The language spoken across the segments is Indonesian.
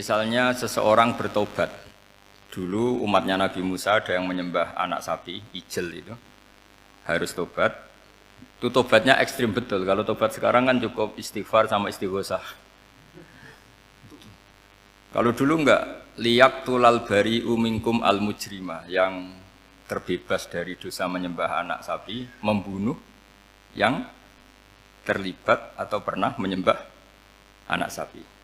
Misalnya seseorang bertobat. Dulu umatnya Nabi Musa ada yang menyembah anak sapi, ijel itu. Harus tobat. Itu tobatnya ekstrim betul. Kalau tobat sekarang kan cukup istighfar sama istighosah. Kalau dulu enggak, liyak tulal bari umingkum al mujrima, yang terbebas dari dosa menyembah anak sapi, membunuh yang terlibat atau pernah menyembah anak sapi.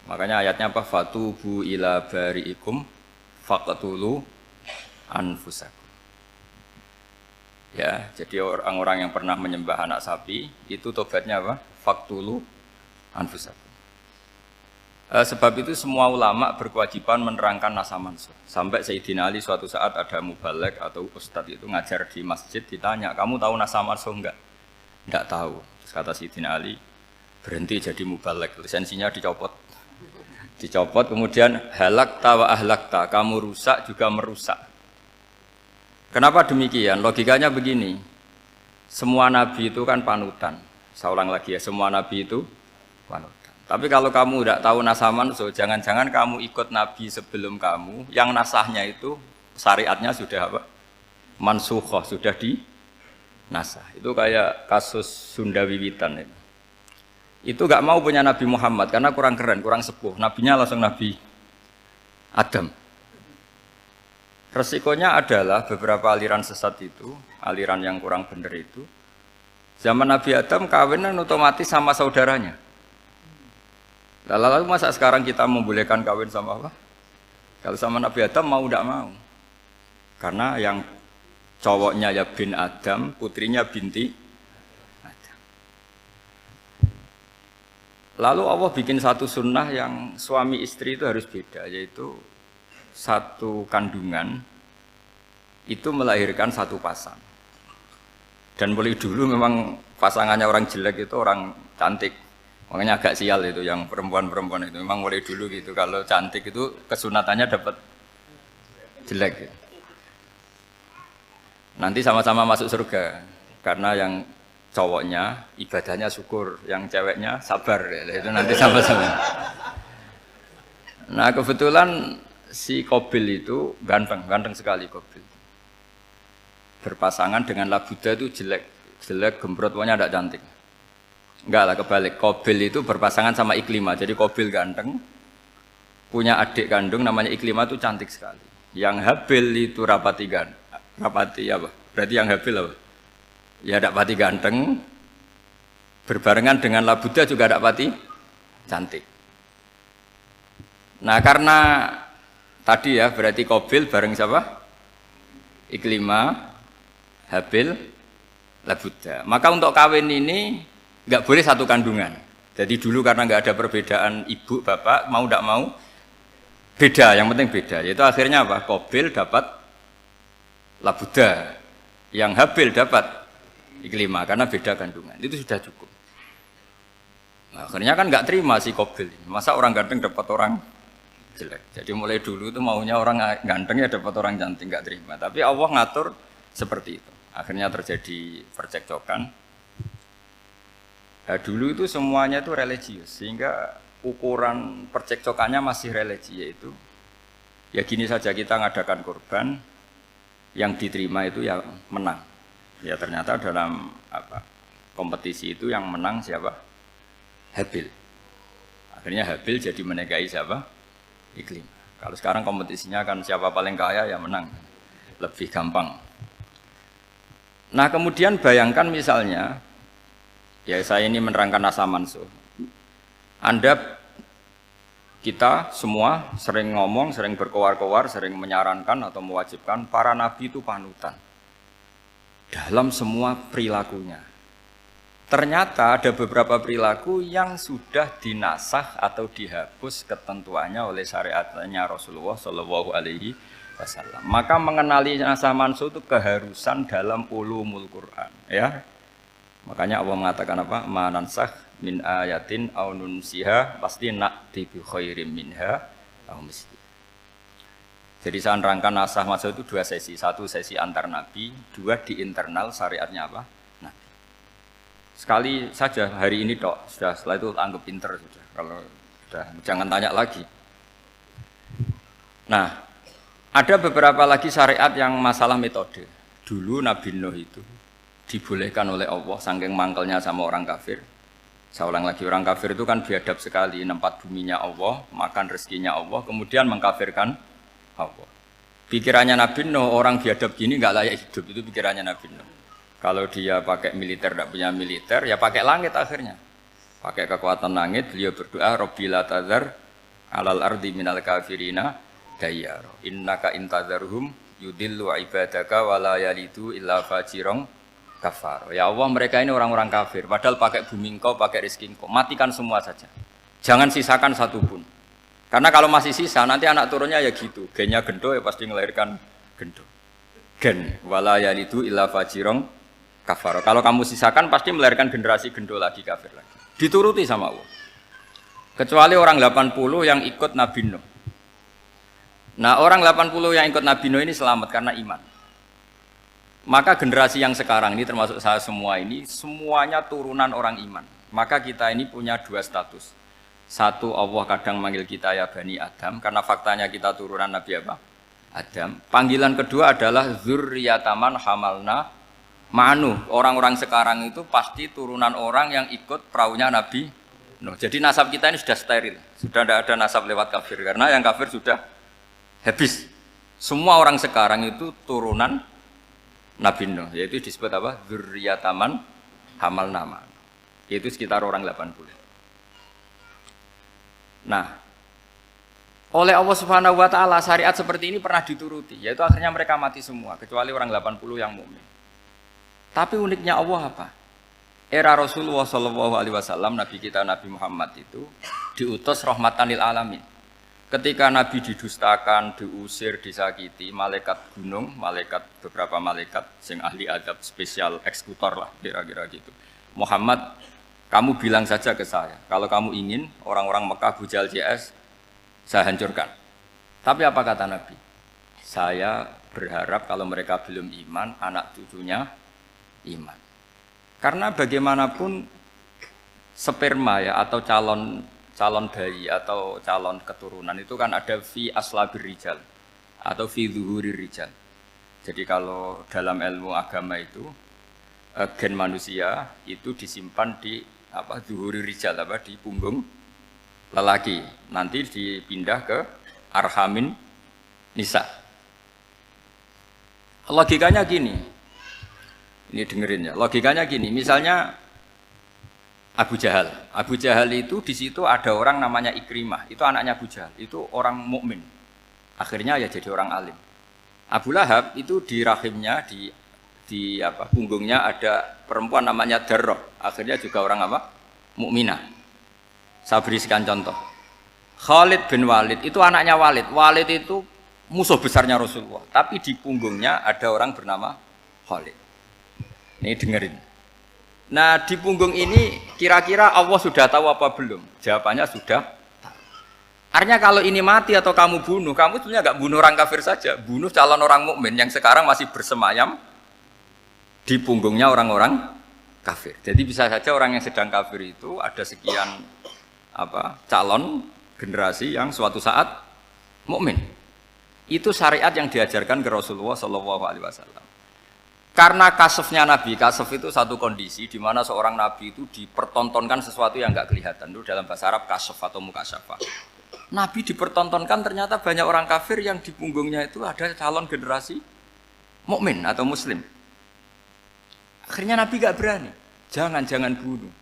Makanya ayatnya apa? Fatubu ila bari'ikum faqtulu anfusakum. Ya, jadi orang-orang yang pernah menyembah anak sapi itu tobatnya apa? Faqtulu anfusakum. Sebab itu semua ulama berkewajiban menerangkan nasa mansuh. Sampai Sayyidina Ali suatu saat ada mubalek atau ustadz itu ngajar di masjid, ditanya, kamu tahu nasa mansuh enggak? Enggak tahu. Terus kata Sayyidina Ali, berhenti jadi mubalek, lisensinya dicopot. Dicopot, kemudian halakta wa ahlakta, kamu rusak juga merusak. Kenapa demikian? Logikanya begini, semua nabi itu kan panutan. Saya ulang lagi ya, semua nabi itu panutan. Tapi kalau kamu tidak tahu nasaman, so jangan-jangan kamu ikut nabi sebelum kamu, yang nasahnya itu syariatnya sudah apa? Mansukhoh, sudah di nasah. Itu kayak kasus Sunda Wiwitan itu. Itu gak mau punya Nabi Muhammad karena kurang keren, kurang sepuh. Nabinya langsung Nabi Adam. Resikonya adalah beberapa aliran sesat itu, aliran yang kurang benar itu, zaman Nabi Adam kawinan otomatis sama saudaranya. Lalu masa sekarang kita membolehkan kawin sama apa? Kalau sama Nabi Adam mau tidak mau. Karena yang cowoknya ya bin Adam, putrinya binti Adam. Lalu Allah bikin satu sunnah yang suami istri itu harus beda, yaitu satu kandungan itu melahirkan satu pasang. Dan mulai dulu memang pasangannya orang jelek itu orang cantik. Makanya agak sial itu yang perempuan-perempuan itu. Memang mulai dulu gitu. Kalau cantik itu kesunatannya dapat jelek. Gitu. Nanti sama-sama masuk surga. Karena yang cowoknya ibadahnya syukur, yang ceweknya sabar. Itu nanti sama-sama. Nah kebetulan si Qabil itu ganteng sekali Qabil. Berpasangan dengan Labuda itu jelek gembrot, pokoknya tidak cantik. Enggak lah, kebalik. Qabil itu berpasangan sama Iklimah. Jadi Qabil ganteng, punya adik kandung namanya Iklimah itu cantik sekali. Yang Habil itu rapati apa? Berarti yang Habil apa? Ya rapati ganteng, berbarengan dengan Labuda juga rapati cantik. Nah karena tadi ya berarti Qabil bareng siapa? Iklimah, Habil, Labuda. Maka untuk kawin ini nggak boleh satu kandungan. Jadi dulu karena nggak ada perbedaan ibu bapak, mau tidak mau beda, yang penting beda. Yaitu akhirnya apa? Qabil dapat Labuda, yang Habil dapat Iklimah karena beda kandungan. Itu sudah cukup. Nah, akhirnya kan nggak terima si Qabil. Masa orang ganteng dapat orang jelek. Jadi mulai dulu itu maunya orang ganteng ya dapat orang cantik, nggak terima. Tapi Allah ngatur seperti itu. Akhirnya terjadi percekcokan. Nah, dulu itu semuanya itu religius, sehingga ukuran percekcokannya masih religi, yaitu ya gini saja, kita ngadakan kurban, yang diterima itu ya menang. Ya ternyata dalam kompetisi itu yang menang siapa? Habil. Akhirnya Habil jadi menikahi siapa? Iklim. Kalau sekarang kompetisinya kan siapa paling kaya ya menang, lebih gampang. Nah kemudian bayangkan misalnya, ya saya ini menerangkan nasa mansuh. Kita semua sering ngomong, sering berkoar-koar, sering menyarankan atau mewajibkan para nabi itu panutan dalam semua perilakunya. Ternyata ada beberapa perilaku yang sudah dinasah atau dihapus ketentuannya oleh syariatnya Rasulullah Shallallahu Alaihi Wasallam. Maka mengenali nasa mansuh itu keharusan dalam ulumul Quran. Ya. Makanya Allah mengatakan apa? Manansah min ayatin aw nunsiha pasti na'ti bi khairim minha aw misli. Jadi saya nerangkan nasah mansuh itu dua sesi. Satu sesi antar nabi, dua di internal syariatnya apa? Nabi. Sekali saja hari ini tok, sudah setelah itu anggap pinter sudah. Kalau Jangan tanya lagi. Nah, ada beberapa lagi syariat yang masalah metode. Dulu Nabi Nuh itu dibolehkan oleh Allah saking mangkelnya sama orang kafir. Saya ulang lagi, orang kafir itu kan biadab sekali, nempat buminya Allah, makan rezekinya Allah, kemudian mengkafirkan Allah. Pikirannya Nabi Nuh, orang biadab gini nggak layak hidup, itu pikirannya Nabi Nuh. Kalau dia pakai militer, tidak punya militer, ya pakai langit akhirnya. Pakai kekuatan langit, beliau berdoa, Rabbi la tazar alal ardi minal kafirina dayyar. Innaka intazarhum yudillu ibadaka wa la yalidu illa fajirong kafar. Ya Allah, mereka ini orang-orang kafir, padahal pakai bumi engkau, pakai rezeki engkau, matikan semua saja. Jangan sisakan satu pun. Karena kalau masih sisa, nanti anak turunnya ya gitu. Gennya gendo ya pasti melahirkan gendo. Gen, wala yalidu illa fajirong kafar. Kalau kamu sisakan pasti melahirkan generasi gendo lagi, kafir lagi. Dituruti sama Allah. Kecuali orang 80 yang ikut Nabi Nuh. Nah, orang 80 yang ikut Nabi Nuh ini selamat karena iman. Maka generasi yang sekarang ini termasuk saya semua ini semuanya turunan orang iman. Maka kita ini punya dua status. Satu, Allah kadang manggil kita ya Bani Adam karena faktanya kita turunan Nabi apa? Adam. Panggilan kedua adalah zurriyataman hamalna ma'nu. Orang-orang sekarang itu pasti turunan orang yang ikut perahunya Nabi Nuh. Jadi nasab kita ini sudah steril. Sudah tidak ada nasab lewat kafir karena yang kafir sudah habis. Semua orang sekarang itu turunan Nabi Nuh, yaitu disebut apa? Zurriyataman hamalna ma'nu. Yaitu sekitar orang 80. Nah, oleh Allah Subhanahu wa taala syariat seperti ini pernah dituruti, yaitu akhirnya mereka mati semua kecuali orang 80 yang mukmin. Tapi uniknya Allah apa? Era Rasulullah sallallahu alaihi wasallam, nabi kita Nabi Muhammad itu diutus rahmatan lil alamin. Ketika Nabi didustakan, diusir, disakiti, malaikat gunung, beberapa malaikat sing ahli adab spesial eksekutor lah kira-kira gitu. Muhammad, kamu bilang saja ke saya, kalau kamu ingin orang-orang Mekah Bujal CS, saya hancurkan. Tapi apa kata Nabi? Saya berharap kalau mereka belum iman, anak cucunya iman. Karena bagaimanapun sperma ya atau calon bayi atau calon keturunan itu kan ada fi aslabir rijal atau fi zuhurir rijal. Jadi kalau dalam ilmu agama itu gen manusia itu disimpan di zuhurir rijal di punggung lelaki, nanti dipindah ke arhamin nisa. Logikanya gini, ini dengerin ya, logikanya gini, misalnya Abu Jahal itu di situ ada orang namanya Ikrimah, itu anaknya Abu Jahal, itu orang mukmin. Akhirnya ya jadi orang alim. Abu Lahab itu di rahimnya di punggungnya ada perempuan namanya Darroh, akhirnya juga orang mukminah. Saya berikan contoh. Khalid bin Walid itu anaknya Walid. Walid itu musuh besarnya Rasulullah, tapi di punggungnya ada orang bernama Khalid. Ini dengerin. Nah, di punggung ini kira-kira Allah sudah tahu apa belum? Jawabannya sudah tahu. Artinya kalau ini mati atau kamu bunuh, kamu sebenarnya nggak bunuh orang kafir saja, bunuh calon orang mukmin yang sekarang masih bersemayam di punggungnya orang-orang kafir. Jadi bisa saja orang yang sedang kafir itu ada sekian calon generasi yang suatu saat mukmin. Itu syariat yang diajarkan ke Rasulullah Shallallahu Alaihi Wasallam. Karena kasefnya Nabi, kasef itu satu kondisi di mana seorang Nabi itu dipertontonkan sesuatu yang nggak kelihatan. Itu dalam bahasa Arab kasef atau mukasyafa. Nabi dipertontonkan ternyata banyak orang kafir yang di punggungnya itu ada calon generasi mukmin atau muslim. Akhirnya Nabi nggak berani. Jangan bunuh.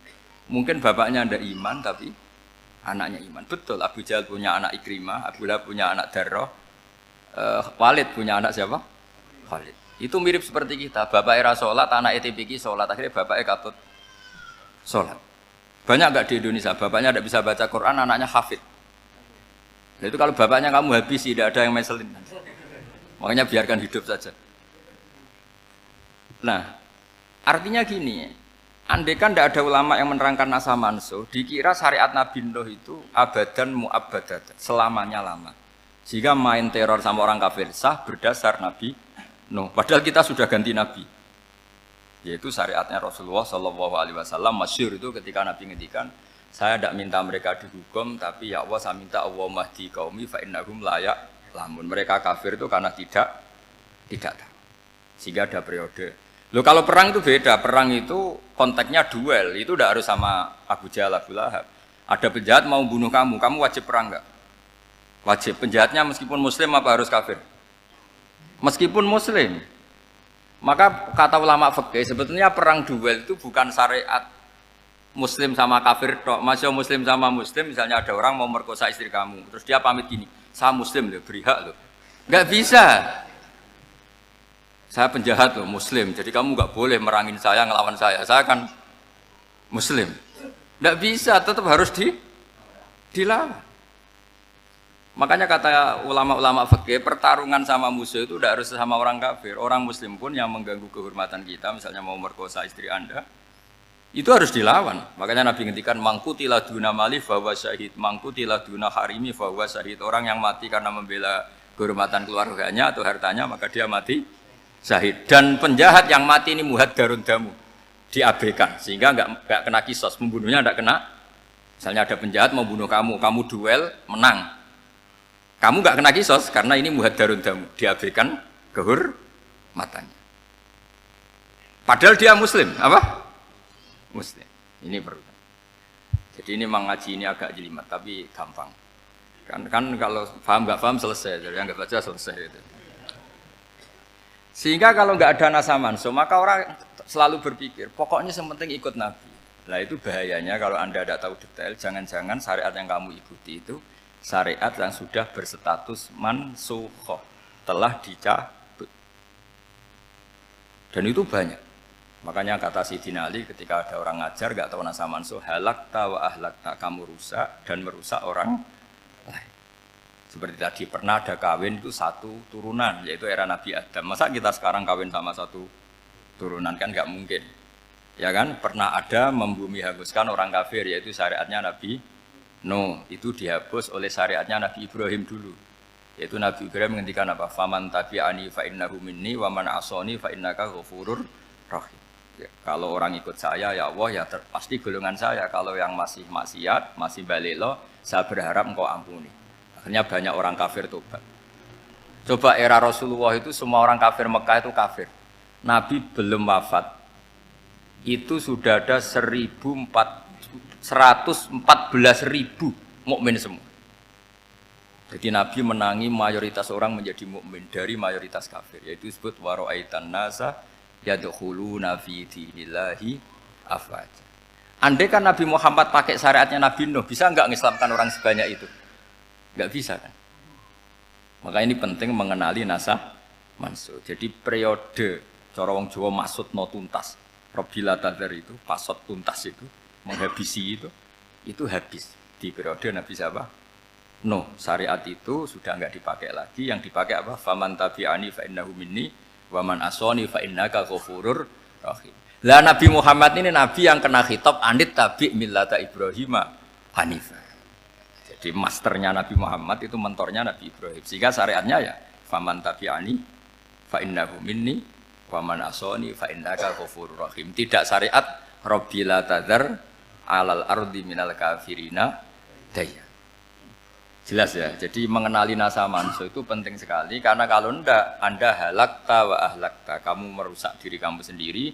Mungkin bapaknya ada iman tapi anaknya iman. Betul, Abu Jahal punya anak Ikrimah, Abu Lahab punya anak Darroh, Walid punya anak siapa? Khalid. Itu mirip seperti kita, bapak era sholat, anak ETPK sholat, akhirnya bapaknya katut sholat. Banyak nggak di Indonesia, bapaknya tidak bisa baca Quran, anaknya hafid. Nah, itu kalau bapaknya kamu habisi, tidak ada yang meselin. Makanya biarkan hidup saja. Nah, artinya gini, andaikan tidak ada ulama yang menerangkan nasa mansuh, dikira syariat Nabi Nuh itu abadan mu'abbadat, selamanya lama. Sehingga main teror sama orang kafir sah berdasar Nabi Nuh, padahal kita sudah ganti Nabi, yaitu syariatnya Rasulullah Shallallahu Alaihi Wasallam. Masyhur itu ketika Nabi ngendikan, Saya tidak minta mereka dihukum, tapi ya Allah saya minta Allah mahdi qaumi fa innahum layak lamun. Mereka kafir itu karena tidak tahu. Sehingga ada periode. Loh kalau perang itu beda, perang itu konteksnya duel, itu tidak harus sama Abu Jahal, Abu Lahab. Ada penjahat mau bunuh kamu wajib perang enggak? Wajib. Penjahatnya meskipun muslim apa harus kafir? Meskipun muslim. Maka kata ulama fikih sebetulnya perang duel itu bukan syariat muslim sama kafir tok. Masih muslim sama muslim, misalnya ada orang mau merkosa istri kamu, terus dia pamit gini, saya muslim loh, beri hak loh. Enggak bisa. Saya penjahat loh, muslim, jadi kamu enggak boleh merangin saya, ngelawan saya kan muslim. Enggak bisa, tetap harus dilawan. Makanya kata ulama-ulama fikih, pertarungan sama musuh itu tidak harus sama orang kafir. Orang muslim pun yang mengganggu kehormatan kita, misalnya mau merkosa istri Anda, itu harus dilawan. Makanya Nabi ngendikan mangkutila duna mali fahuwa syahid, mangkutila duna harimi fahuwa syahid. Orang yang mati karena membela kehormatan keluarganya atau hartanya, maka dia mati syahid. Dan penjahat yang mati ini muhaddarun damu, diabaikan sehingga enggak kena kisos, membunuhnya enggak kena. Misalnya ada penjahat mau bunuh kamu duel menang, kamu enggak kena kisos karena ini muhaddarun damu, diabaikan kehormatannya. Padahal dia muslim, apa? Muslim. Ini perlu. Jadi ini mengaji ini agak jelimet tapi gampang. Kan kalau paham nggak paham selesai, jadi yang nggak baca selesai itu. Sehingga kalau nggak ada nasa manso, maka orang selalu berpikir pokoknya yang penting ikut Nabi. Nah itu bahayanya kalau Anda tidak tahu detail, jangan-jangan syariat yang kamu ikuti itu syariat yang sudah berstatus mansukhoh, telah dicabut. Dan itu banyak. Makanya kata Sayyidina Ali ketika ada orang ngajar gak tahu nasa mansuh, halakta wa ahlakta, kamu rusak dan merusak orang lain. Seperti tadi pernah ada kawin itu satu turunan, yaitu era Nabi Adam. Masa kita sekarang kawin sama satu turunan, kan gak mungkin. Ya kan, pernah ada membumi hanguskan orang kafir, yaitu syariatnya Nabi Nuh. Itu dihapus oleh syariatnya Nabi Ibrahim dulu. Yaitu Nabi Ibrahim menghentikan apa? Faman tabi'ani fa innahu minni wa man asoni fa innaka ghafurur rahim. Ya, kalau orang ikut saya, ya Allah, ya pasti golongan saya. Kalau yang masih maksiat, masih balelo, saya berharap engkau ampuni. Akhirnya banyak orang kafir tobat. Coba era Rasulullah itu semua orang kafir Mekah itu kafir. Nabi belum wafat, itu sudah ada 114.000 mukmin semua. Jadi Nabi menangi mayoritas orang menjadi mukmin dari mayoritas kafir. Yaitu disebut waro'aitan nasa yadkhuluna fi dinillahi afwaja. Andai kan Nabi Muhammad pakai syariatnya Nabi Nuh, bisa enggak mengislamkan orang sebanyak itu? Enggak bisa kan? Maka ini penting mengenali nasah mansuh. Jadi periode cara wong Jawa maksud no tuntas. Robila tadar itu, pasot tuntas itu, menghabisi itu habis di periode Nabi siapa? Nuh. Syariat itu sudah enggak dipakai lagi, yang dipakai apa? Faman tabi'ani fa innahu minni wa man asoni fa innaka ghafurur rahim. Lah Nabi Muhammad ini nabi yang kena khitab anit tabi millata Ibrahim hanifah. Jadi masternya Nabi Muhammad itu mentornya Nabi Ibrahim. Sehingga syariatnya ya faman tabi'ani fa innahu minni wa man asoni fa innaka ghafurur rahim. Tidak syariat rabbila tadzar alal ardi minal kafirina daya. Jelas ya, jadi mengenali nasa mansuh itu penting sekali, karena kalau tidak, Anda halakta wa ahlakta, kamu merusak diri kamu sendiri,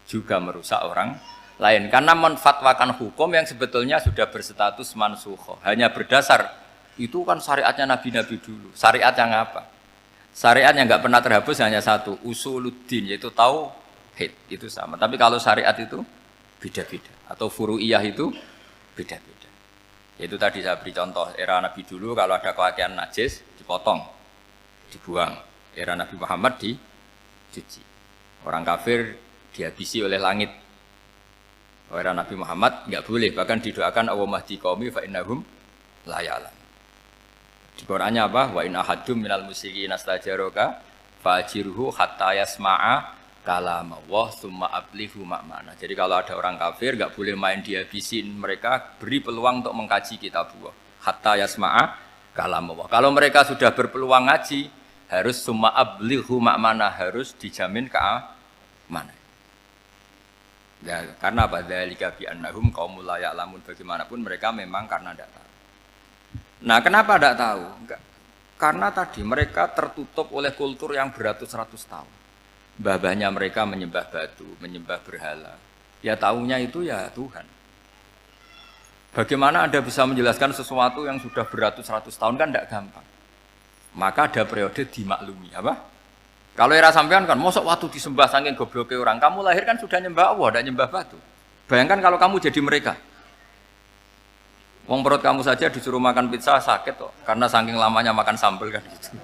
juga merusak orang lain. Karena menfatwakan hukum yang sebetulnya sudah berstatus mansukhoh, hanya berdasar, itu kan syariatnya Nabi-Nabi dulu. Syariat yang apa? Syariat yang nggak pernah terhapus hanya satu, usuluddin, yaitu tauhid, itu sama. Tapi kalau syariat itu beda-beda, atau furu'iyah itu beda-beda. Itu tadi saya beri contoh, era Nabi dulu kalau ada pakaian najis dipotong, dibuang. Era Nabi Muhammad dicuci. Orang kafir dihabisi oleh langit. Era Nabi Muhammad enggak boleh, bahkan didoakan Allah mahdi qaumi fa innahum la ya'lam. Di Qur'annya apa? Wa in ahadum minal musyrikin astajaraka fa'jirhu hatta yasma'a kalam Allah summa ablihu makmana. Jadi kalau ada orang kafir enggak boleh main dihabisin, mereka beri peluang untuk mengkaji kitab Allah. Hatta yasma'a kalam Allah. Kalau mereka sudah berpeluang ngaji, harus summa ablihu makmana, harus dijamin keamanan. Ya, karena apa? Dzalika bi annahum qaumul la ya'lamun, bagaimanapun mereka memang karena tidak tahu. Nah, kenapa tidak tahu? Enggak. Karena tadi mereka tertutup oleh kultur yang beratus-ratus tahun. Mbah-mbahnya mereka menyembah batu, menyembah berhala. Ya tahunya itu ya Tuhan. Bagaimana Anda bisa menjelaskan sesuatu yang sudah beratus-ratus tahun kan tidak gampang. Maka ada periode dimaklumi, apa? Kalau era sampean kan, mosok waktu disembah saking gobloknya orang, kamu lahir kan sudah nyembah Allah, tidak nyembah batu. Bayangkan kalau kamu jadi mereka. Wong perut kamu saja disuruh makan pizza sakit kok, karena saking lamanya makan sambal kan gitu.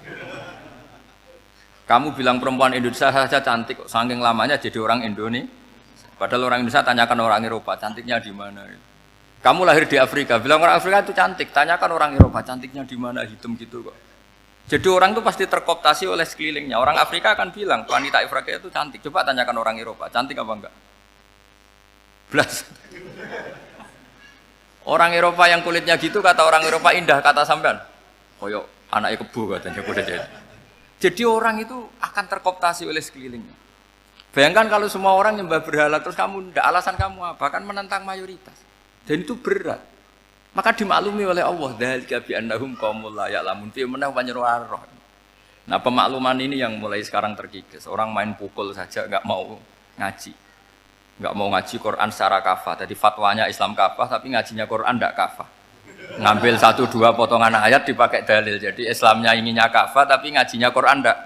Kamu bilang perempuan Indonesia saja cantik kok, saking lamanya jadi orang Indonesia. Padahal orang Indonesia tanyakan orang Eropa, cantiknya di mana? Kamu lahir di Afrika, bilang orang Afrika itu cantik, tanyakan orang Eropa, cantiknya di mana? Hitam gitu kok. Jadi orang itu pasti terkooptasi oleh sekelilingnya. Orang Afrika akan bilang, wanita Afrika itu cantik. Coba tanyakan orang Eropa, cantik apa enggak? Belas. Orang Eropa yang kulitnya gitu, kata orang Eropa indah, kata sampean. Koyok anaknya kebo katanya. Jadi orang itu akan terkooptasi oleh sekelilingnya. Bayangkan kalau semua orang nyembah berhala, terus kamu enggak, alasan kamu apa? Kan menentang mayoritas. Dan itu berat. Maka dimaklumi oleh Allah, dzalika bi annahum qaumul la ya'lamun, fi manah panyeruarah. Nah, pemakluman ini yang mulai sekarang terkikis. Orang main pukul saja enggak mau ngaji. Enggak mau ngaji Quran secara kafah. Jadi fatwanya Islam kafah tapi ngajinya Quran enggak kafah. Ngambil 1-2 potongan ayat dipakai dalil. Jadi Islamnya inginnya kafah tapi ngajinya Quran enggak.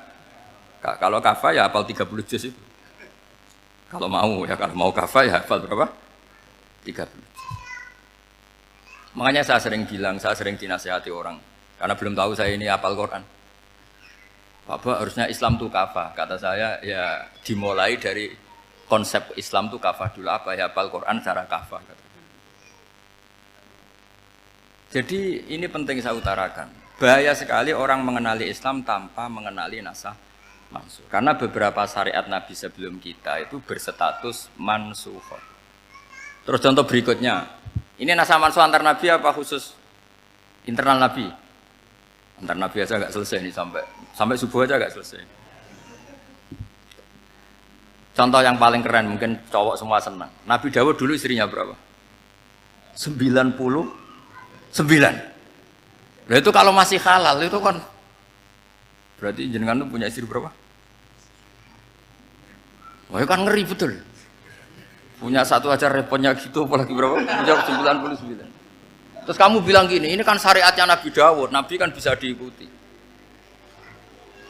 Kalau kafah ya hafal 30 juz itu. Kalau mau kafah ya hafal berapa? 30. Makanya saya sering bilang, saya sering dinasihati orang karena belum tahu saya ini hafal Quran. Bapak harusnya Islam itu kafah. Kata saya ya dimulai dari konsep Islam itu kafah dulu, apa ya hafal Quran secara kafah. Jadi ini penting saya utarakan. Bahaya sekali orang mengenali Islam tanpa mengenali nasah mansuh. Karena beberapa syariat Nabi sebelum kita itu berstatus mansuh. Terus contoh berikutnya. Ini nasah mansuh antar Nabi apa khusus internal Nabi? Antar Nabi aja nggak selesai nih sampai subuh aja nggak selesai. Contoh yang paling keren mungkin cowok semua senang. Nabi Dawud dulu istrinya berapa? 99. Nah itu kalau masih halal itu kan berarti jenengan tuh punya istri berapa? Wah itu kan ngeri betul. Punya satu aja repotnya gitu, apalagi berapa? Punya 99. Terus kamu bilang gini, ini kan syariatnya Nabi Dawud, Nabi kan bisa diikuti.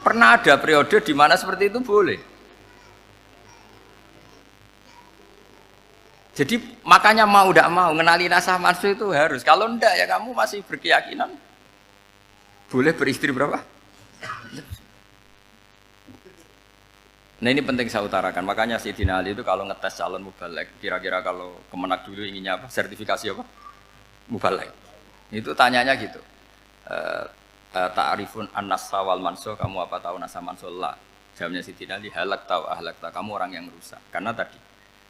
Pernah ada periode di mana seperti itu boleh. Jadi makanya mau tidak mau, ngenali nasah mansuh itu harus. Kalau enggak ya kamu masih berkeyakinan boleh beristri berapa? Nah ini penting saya utarakan, makanya Sayyidina Ali itu kalau ngetes calon mubalek, kira-kira kalau Kemenak dulu inginnya apa? Sertifikasi apa? Mubalek. Itu tanyanya gitu, ta'rifun an-nassa wal mansuh, kamu apa tahu nasa mansuh lah? Jawabnya Sayyidina Ali, halak tahu ahlak tahu, kamu orang yang rusak. Karena tadi,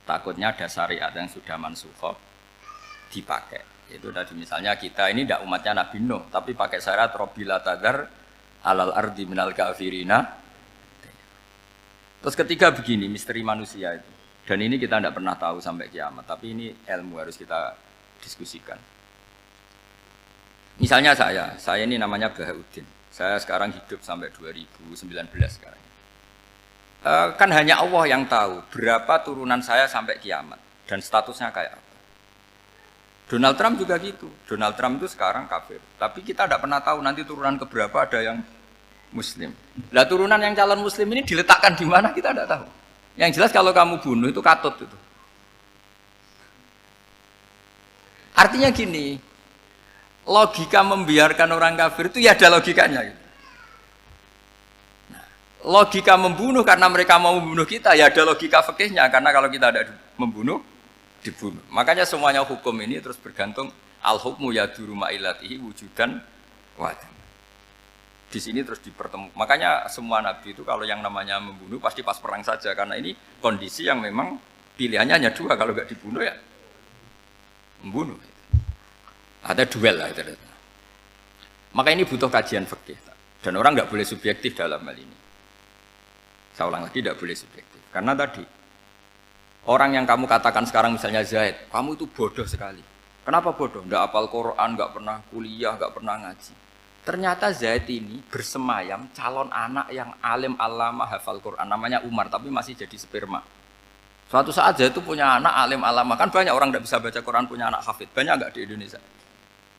takutnya ada syariat yang sudah mansuh dipakai. Itu tadi misalnya kita ini tidak umatnya Nabi Nuh, tapi pakai syarat Robbila tadar alal ardi minal kafirina. Terus ketiga begini, misteri manusia itu. Dan ini kita tidak pernah tahu sampai kiamat, tapi ini ilmu harus kita diskusikan. Misalnya saya ini namanya Bahauddin. Saya sekarang hidup sampai 2019 sekarang. Kan hanya Allah yang tahu berapa turunan saya sampai kiamat dan statusnya kayak apa. Donald Trump juga gitu. Donald Trump itu sekarang kafir, tapi kita tidak pernah tahu nanti turunan keberapa ada yang Muslim. Lah turunan yang calon Muslim ini diletakkan di mana kita tidak tahu. Yang jelas kalau kamu bunuh itu katut itu. Artinya gini, logika membiarkan orang kafir itu ya ada logikanya. Nah, logika membunuh karena mereka mau membunuh kita ya ada logika fikihnya, karena kalau kita ada membunuh dibunuh. Makanya semuanya hukum ini terus bergantung al-hukmu yaduru ma'ilatihi wujudan wadan. Di sini terus dipertemukan. Makanya semua nabi itu kalau yang namanya membunuh pasti pas perang saja, karena ini kondisi yang memang pilihannya hanya dua, kalau nggak dibunuh ya membunuh. Ada duel lah itu. Maka ini butuh kajian fikih dan orang nggak boleh subjektif dalam hal ini. Saya ulang lagi, tidak boleh subjektif karena tadi Orang yang kamu katakan sekarang misalnya Zaid, kamu itu bodoh sekali. Kenapa bodoh? Nggak hafal Quran, nggak pernah kuliah, nggak pernah ngaji. Ternyata Zaid ini bersemayam calon anak yang alim alama hafal Quran. Namanya Umar, tapi masih jadi sperma. Suatu saat Zaid itu punya anak alim alama. Kan banyak orang nggak bisa baca Quran punya anak hafid. Banyak nggak di Indonesia?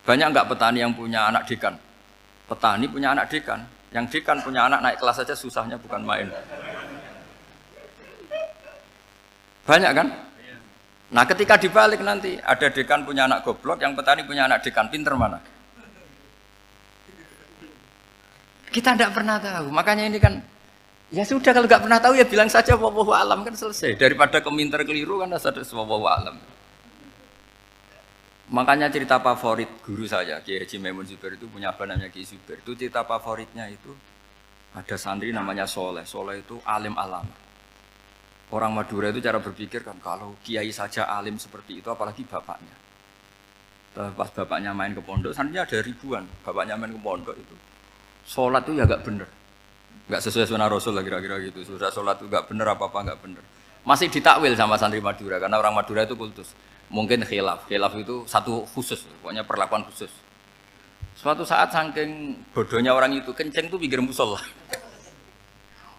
Banyak nggak petani yang punya anak dekan? Petani punya anak dekan. Yang dekan punya anak naik kelas saja susahnya bukan main. Banyak kan? Nah ketika dibalik nanti ada dekan punya anak goblok, yang petani punya anak dekan, pinter mana? Kita tidak pernah tahu. Makanya ini kan, ya sudah kalau nggak pernah tahu ya bilang saja wallahu alam kan selesai. Daripada keminter keliru kan ada wallahu alam. Makanya cerita favorit guru saya, Kiai Haji Maimun Zubair itu punya apa namanya Kiai Zubair. Itu cerita favoritnya itu ada santri namanya Soleh. Soleh itu alim alama. Orang Madura itu cara berpikir kan kalau kiai saja alim seperti itu apalagi bapaknya. Pas bapaknya main ke pondok, santrinya ada ribuan. Bapaknya main ke pondok itu sholat itu ya gak bener. Gak sesuai sunnah Rasul lah kira-kira gitu. Sudah sholat itu gak bener apa-apa gak bener. Masih ditakwil sama santri Madura karena orang Madura itu kultus. Mungkin khilaf. Khilaf itu satu khusus, pokoknya perlakuan khusus. Suatu saat saking bodohnya orang itu kenceng tuh pinggir musola.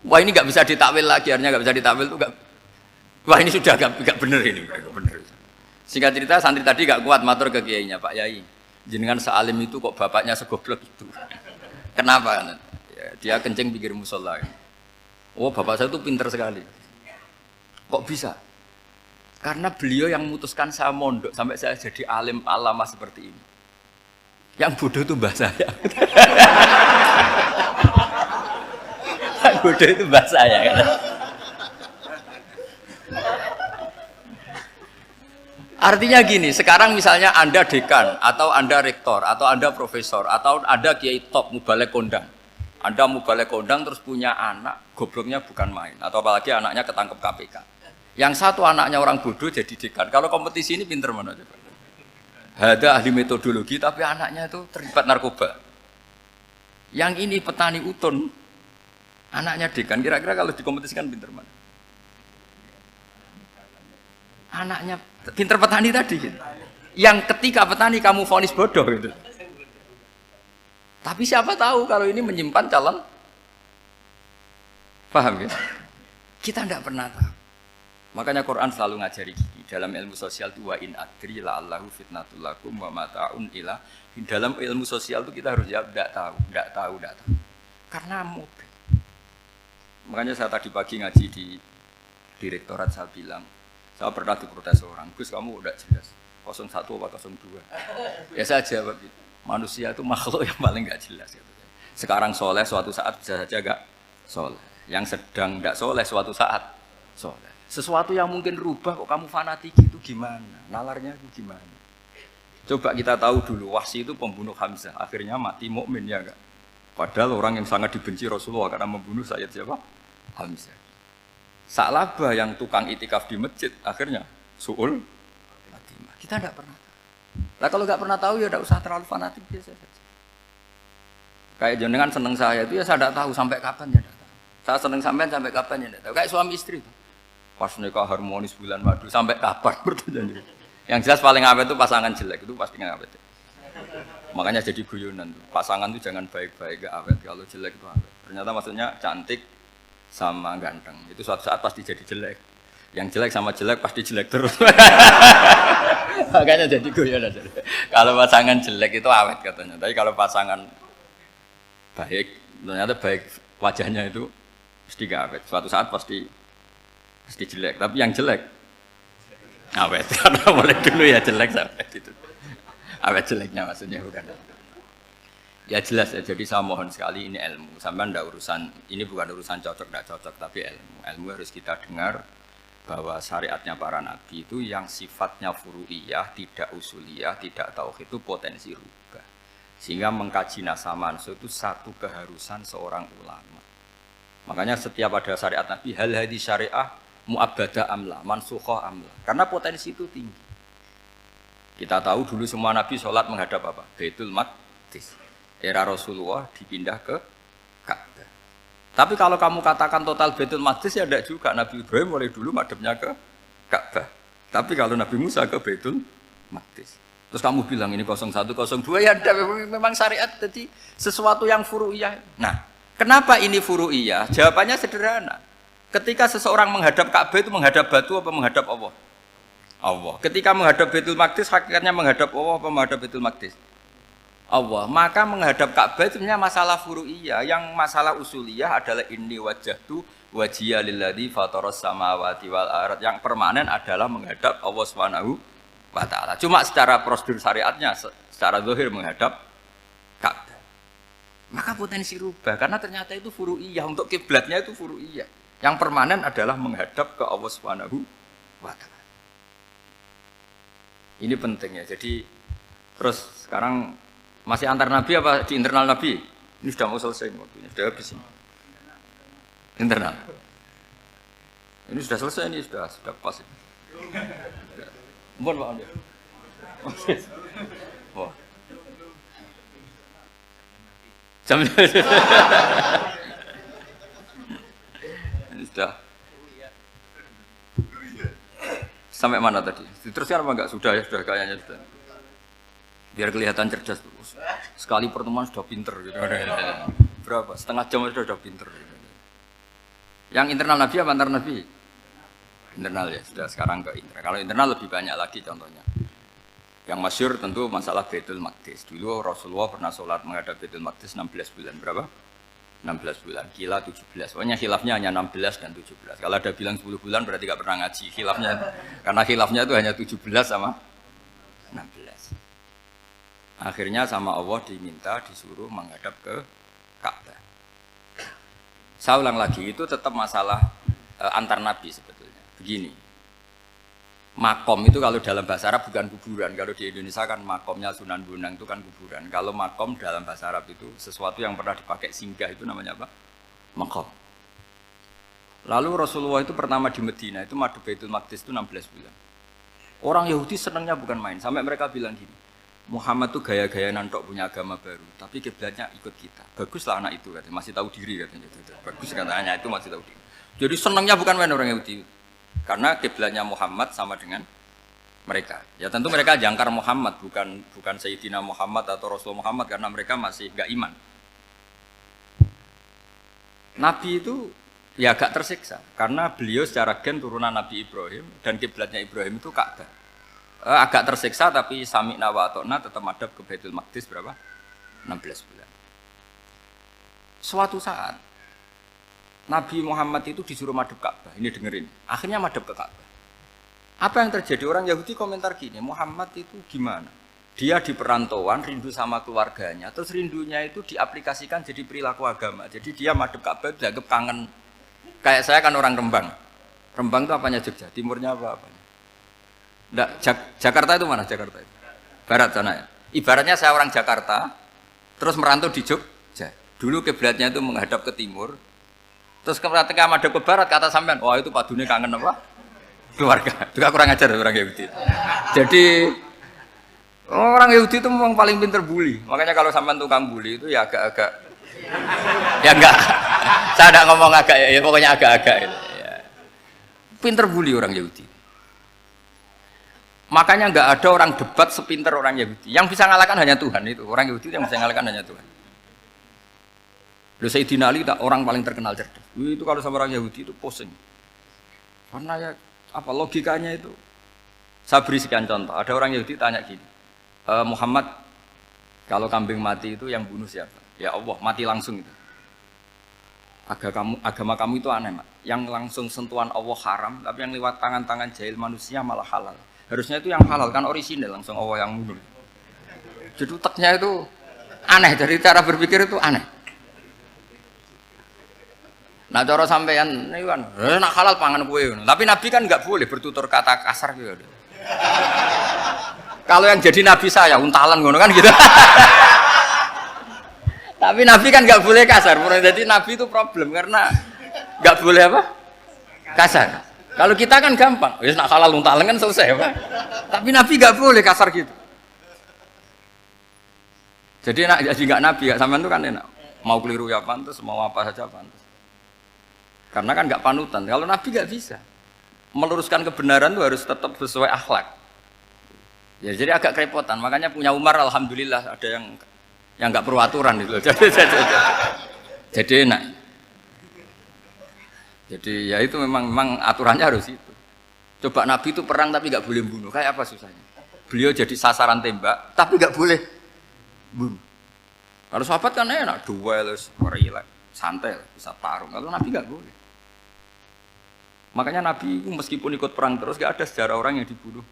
Wah ini nggak bisa ditakwil lagi, akhirnya nggak bisa ditakwil tuh nggak. Wah ini sudah nggak bener ini, nggak bener. Singkat cerita santri tadi nggak kuat matur ke kiainya, Pak Yai, jenengan sealim itu kok bapaknya segoblok itu. Kenapa? Ya, dia kencing pinggir musola. Oh bapak saya itu pinter sekali. Kok bisa? Karena beliau yang memutuskan saya mondok sampai saya jadi alim alama seperti ini. Yang bodoh itu mbah saya. Bodoh itu mbah saya kan. Artinya gini, sekarang misalnya Anda dekan atau Anda rektor atau Anda profesor atau Anda kiai top mubalek kondang. Anda mubalek kondang terus punya anak, gobloknya bukan main atau apalagi anaknya ketangkep KPK. Yang satu anaknya orang bodoh jadi dekan. Kalau kompetisi ini pinter mana coba? Ada ahli metodologi tapi anaknya itu terlibat narkoba. Yang ini petani utun, anaknya dekan. Kira-kira kalau dikompetisikan pinter mana? Anaknya pinter petani tadi. Gitu. Yang ketika petani kamu vonis bodoh gitu. Tapi siapa tahu kalau ini menyimpan calon? Paham ya? Kita tidak pernah tahu. Makanya Quran selalu ngajari gini, dalam ilmu sosial itu wa in adri la'allahu fitnatul lakum wa mata'un ila. Dalam ilmu sosial itu kita harus jawab tidak tahu. Karena mobil. Makanya saya tadi pagi ngaji di direktorat saya bilang, saya pernah diprotes orang, Gus kamu udah jelas 01 apa 02. Ya saya jawab gitu, manusia itu makhluk yang paling gak jelas. Gitu. Sekarang soleh suatu saat bisa saja gak soleh. Yang sedang gak soleh suatu saat soleh. Sesuatu yang mungkin rubah kok kamu fanatik itu gimana? Nalarnya itu gimana? Coba kita tahu dulu Wahsy itu pembunuh Hamzah, akhirnya mati mukmin ya enggak? Padahal orang yang sangat dibenci Rasulullah karena membunuh Sayyid siapa? Hamzah. Sa'labah yang tukang itikaf di masjid akhirnya su'ul khatimah. Kita enggak pernah tahu. Nah kalau enggak pernah tahu ya enggak usah terlalu fanatik biasa saja. Kayak jenengan seneng saya itu ya saya enggak tahu sampai kapan ya enggak tahu. Saya seneng sampean sampai kapan ya enggak tahu. Kayak suami istri itu. Pas nikah harmonis bulan madu sampai kapan berarti. Yang jelas paling awet itu pasangan jelek itu pasti nggak awet. Makanya jadi guyonan tuh. Pasangan itu jangan baik-baik gak awet, kalau jelek itu awet. Ternyata maksudnya cantik sama ganteng. Itu suatu saat pasti jadi jelek. Yang jelek sama jelek pasti jelek terus. Makanya jadi guyonan. Kalau pasangan jelek itu awet katanya. Tapi kalau pasangan baik, ternyata baik wajahnya itu pasti gak awet. Suatu saat pasti jelek, tapi yang jelek awet, karena mulai dulu ya jelek sampai gitu. Awet jeleknya maksudnya bukan. Ya jelas ya, jadi saya mohon sekali ini ilmu. Sampai ndak urusan, ini bukan urusan cocok ndak cocok, tapi ilmu. Ilmu harus kita dengar bahwa syariatnya para nabi itu yang sifatnya furu'iyah, tidak usuliyah, tidak tauhid itu potensi rubah. Sehingga mengkaji nasah mansuh itu satu keharusan seorang ulama. Makanya setiap ada syariat nabi, hal hadis syariah mu'abbadah amla, mansukhoh amla. Karena potensi itu tinggi. Kita tahu dulu semua nabi sholat menghadap apa? Baitul Maqdis. Era Rasulullah dipindah ke Ka'bah. Tapi kalau kamu katakan total Baitul Maqdis ya tidak juga. Nabi Ibrahim mulai dulu madhabnya ke Ka'bah. Tapi kalau Nabi Musa ke Baitul Maqdis. Terus kamu bilang ini 01, 02 ya ada memang syariat jadi sesuatu yang furu'iyah. Nah, kenapa ini furu'iyah? Jawabannya sederhana. Ketika seseorang menghadap Ka'bah itu menghadap batu apa menghadap Allah? Allah. Ketika menghadap Baitul Maqdis hakikatnya menghadap Allah apa menghadap Baitul Maqdis? Allah. Maka menghadap Ka'bah itu sebenarnya masalah furu'iyah. Yang masalah usuliyah adalah inni wajjahtu wajhiya lilladzi fataras samawati wal ardh. Yang permanen adalah menghadap Allah Subhanahu wa ta'ala. Cuma secara prosedur syariatnya secara zahir menghadap Ka'bah. Maka potensi rubah karena ternyata itu furu'iyah, untuk kiblatnya itu furu'iyah. Yang permanen adalah menghadap ke Allah Subhanahu wa ta'ala. Ini penting ya. Jadi terus sekarang masih antar nabi apa di internal nabi? Ini sudah mau selesai waktunya, sudah habis ini. Internal. Ini sudah selesai, ini sudah pas ini. Mohon Pak Amir. Wah. Jam ini sudah. Sampai mana tadi? Diteruskan apa enggak? Sudah ya, sudah kayaknya sudah. Biar kelihatan cerdas terus. Sekali pertemuan sudah pinter gitu. Berapa? Setengah jam sudah pinter. Yang internal Nabi apa antar Nabi? Internal ya, sudah sekarang ke internal. Kalau internal lebih banyak lagi contohnya. Yang masyhur tentu masalah Baitul Maqdis. Dulu Rasulullah pernah sholat menghadap Baitul Maqdis 16 bulan. Berapa? 16 bulan. Kila 17. Pokoknya khilafnya hanya 16 dan 17. Kalau ada bilang 10 bulan berarti gak pernah ngaji khilafnya. Karena khilafnya itu hanya 17 sama 16. Akhirnya sama Allah diminta disuruh menghadap ke Ka'bah. Saya ulang lagi, itu tetap masalah antar nabi sebetulnya. Begini, makom itu kalau dalam bahasa Arab bukan kuburan. Kalau di Indonesia kan makomnya Sunan Bonang itu kan kuburan. Kalau makom dalam bahasa Arab itu sesuatu yang pernah dipakai singgah, itu namanya apa? Makom. Lalu Rasulullah itu pertama di Medina itu madhep Baitul Maqdis itu 16 bulan. Orang Yahudi senangnya bukan main, sampai mereka bilang gini, Muhammad tuh gaya-gaya nantok punya agama baru, tapi kiblatnya ikut kita. Baguslah anak itu katanya, masih tahu diri katanya. Bagus katanya itu masih tahu diri. Jadi senangnya bukan main orang Yahudi. Karena kiblatnya Muhammad sama dengan mereka. Ya tentu mereka jangkar Muhammad, bukan Sayyidina Muhammad atau Rasul Muhammad karena mereka masih enggak iman. Nabi itu ya agak tersiksa karena beliau secara gen turunan Nabi Ibrahim dan kiblatnya Ibrahim itu Ka'bah. Agak tersiksa tapi sami'na wa ata'na tetap madhab ke Baitul Maqdis berapa? 16 bulan. Suatu saat Nabi Muhammad itu disuruh madhab Ka'bah. Ini dengerin. Akhirnya madhab ke Ka'bah. Apa yang terjadi? Orang Yahudi komentar gini, Muhammad itu gimana? Dia di perantauan, rindu sama keluarganya. Terus rindunya itu diaplikasikan jadi perilaku agama. Jadi dia madhab Ka'bah dianggap kangen. Kayak saya kan orang Rembang. Rembang itu apanya Jogja? Timurnya apa-apanya? Enggak, Jakarta itu mana Jakarta itu? Barat sana ya. Ibaratnya saya orang Jakarta, terus merantau di Jogja. Dulu kiblatnya itu menghadap ke timur. Terus ketika madhab ke barat kata sampean, wah itu padune kangen apa? Keluarga. Itu kurang ajar orang Yahudi. Jadi orang Yahudi itu memang paling pinter bully. Makanya kalau sampean tukang bully itu ya agak-agak ya enggak. Saya enggak ngomong agak ya pokoknya agak-agak ya. Pinter bully orang Yahudi. Makanya enggak ada orang debat sepinter orang Yahudi. Yang bisa ngalahkan hanya Tuhan itu. Orang Yahudi yang bisa ngalahkan hanya Tuhan. Lalu Sayyidina Ali orang paling terkenal cerdas. Itu kalau sama orang Yahudi itu pusing. Karena ya apa logikanya itu? Saya beri sekian contoh. Ada orang Yahudi tanya gini, Muhammad, kalau kambing mati itu yang bunuh siapa? Ya Allah, mati langsung itu. Agama kamu itu aneh, Mak. Yang langsung sentuhan Allah haram, tapi yang lewat tangan-tangan jahil manusia malah halal. Harusnya itu yang halal kan orisinal, langsung Allah yang bunuh. Jadi utaknya itu aneh, dari cara berpikir itu aneh. Nah cara sampean ini kan, nak halal pangan kue. Tapi Nabi kan nggak boleh bertutur kata kasar gitu. Kalau yang jadi Nabi saya untalan ngono kan gitu. Tapi Nabi kan nggak boleh kasar. Jadi Nabi itu problem karena nggak boleh apa? Kasar. Kalau kita kan gampang, ya nak halal untalan kan selesai apa? Tapi Nabi nggak boleh kasar gitu. Jadi nggak Nabi, nggak sampean itu kan enak. Mau keliru ya pantas, mau apa saja pantas. Karena kan nggak panutan. Kalau Nabi nggak bisa. meluruskan kebenaran itu harus tetap sesuai akhlak. Ya, jadi agak kerepotan. Makanya punya Umar alhamdulillah ada yang nggak perlu aturan itu. Jadi enak. Jadi ya itu memang aturannya harus itu. Coba Nabi itu perang tapi nggak boleh bunuh. Kayak apa susahnya? Beliau jadi sasaran tembak tapi nggak boleh bunuh. Kalau sahabat kan enak, duel, relax, santai, bisa tarung. Kalau Nabi nggak boleh. Makanya Nabi meskipun ikut perang terus nggak ada sejarah orang yang dibunuh.